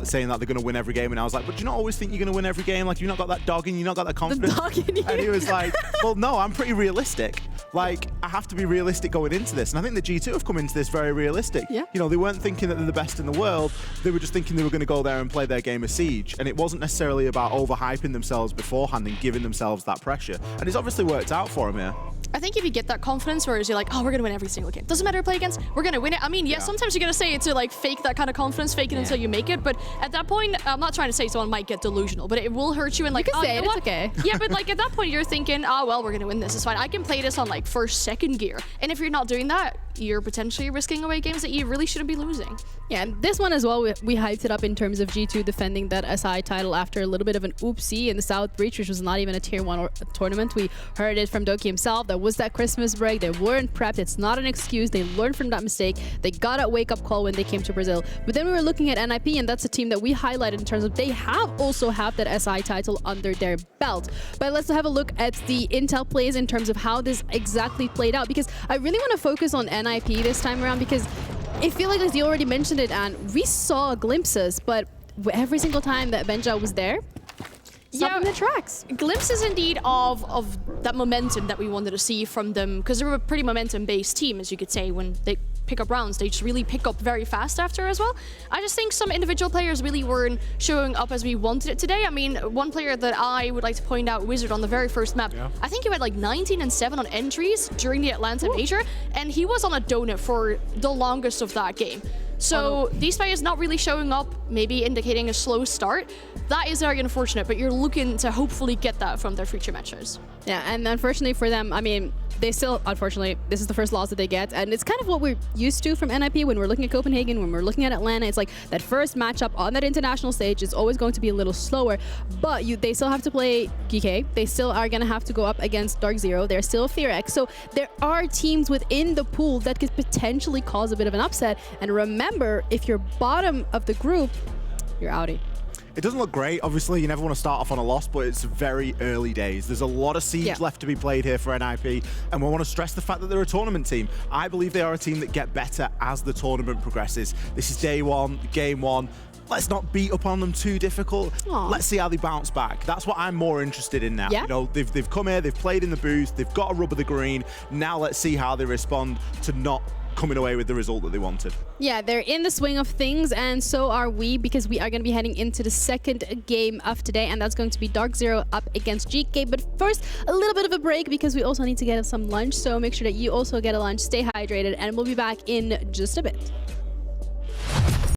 saying that they're going to win every game, and I was like, but do you not always think you're going to win every game? Like, you've not got that dog in you, you've not got that confidence. The dog in you. And he was like, well, no, I'm pretty realistic. Like, I have to be realistic going into this. And I think the G2 have come into this very realistic. Yeah. They weren't thinking that they're the best in the world. They were just thinking they were going to go there and play their game of Siege. And it wasn't necessarily about overhyping themselves beforehand and giving themselves that pressure. And it's obviously worked out for them here. I think if you get that confidence, whereas you're like, oh, we're going to win every single game. Doesn't matter who play against, we're going to win it. I mean, yeah, sometimes you're going to say it to like fake that kind of confidence, fake it until you make it. But at that point, I'm not trying to say someone might get delusional, but it will hurt you. And like, you can say you it, know it's okay. Yeah, but like at that point, you're thinking, oh, well, we're going to win this. It's fine. I can play this on like first, second gear. And if you're not doing that, you're potentially risking away games that you really shouldn't be losing. Yeah, and this one as well, we hyped it up in terms of G2 defending that SI title after a little bit of an oopsie in the South Breach, which was not even a tier 1 tournament. We heard it from Doki himself. There was that Christmas break. They weren't prepped. It's not an excuse. They learned from that mistake. They got a wake-up call when they came to Brazil. But then we were looking at NIP, and that's a team that we highlighted in terms of they have also have that SI title under their belt. But let's have a look at the intel plays in terms of how this exactly played out, because I really want to focus on NIP this time around, because I feel like, as you already mentioned it, and we saw glimpses, but every single time that Benja was there, stopping the tracks. Glimpses indeed of that momentum that we wanted to see from them, because they were a pretty momentum-based team, as you could say. When they pick up rounds, they just really pick up very fast after as well. I just think some individual players really weren't showing up as we wanted it today. I mean, one player that I would like to point out, Wizard, on the very first map, I think he had like 19 and 7 on entries during the Atlanta Major, and he was on a donut for the longest of that game. So these players not really showing up, maybe indicating a slow start. That is very unfortunate, but you're looking to hopefully get that from their future matches. Yeah, and unfortunately for them, I mean, they still, unfortunately, this is the first loss that they get, and it's kind of what we're used to from NIP when we're looking at Copenhagen, when we're looking at Atlanta. It's like that first matchup on that international stage is always going to be a little slower, but they still have to play GK. They still are going to have to go up against Dark Zero. They're still Fearx. So there are teams within the pool that could potentially cause a bit of an upset. And remember, if you're bottom of the group, you're outie. It doesn't look great. Obviously, you never want to start off on a loss, but it's very early days. There's a lot of siege left to be played here for NIP, and we want to stress the fact that they're a tournament team. I believe they are a team that get better as the tournament progresses. This is day one, game one. Let's not beat up on them too difficult. Aww. Let's see how they bounce back. That's what I'm more interested in now. Yeah. You know, they've come here, they've played in the booth, they've got a rub of the green. Now let's see how they respond to not coming away with the result that they wanted. Yeah, they're in the swing of things, and so are we, because we are going to be heading into the second game of today, and that's going to be Dark Zero up against GK. But first, a little bit of a break, because we also need to get some lunch, so make sure that you also get a lunch, stay hydrated, and we'll be back in just a bit.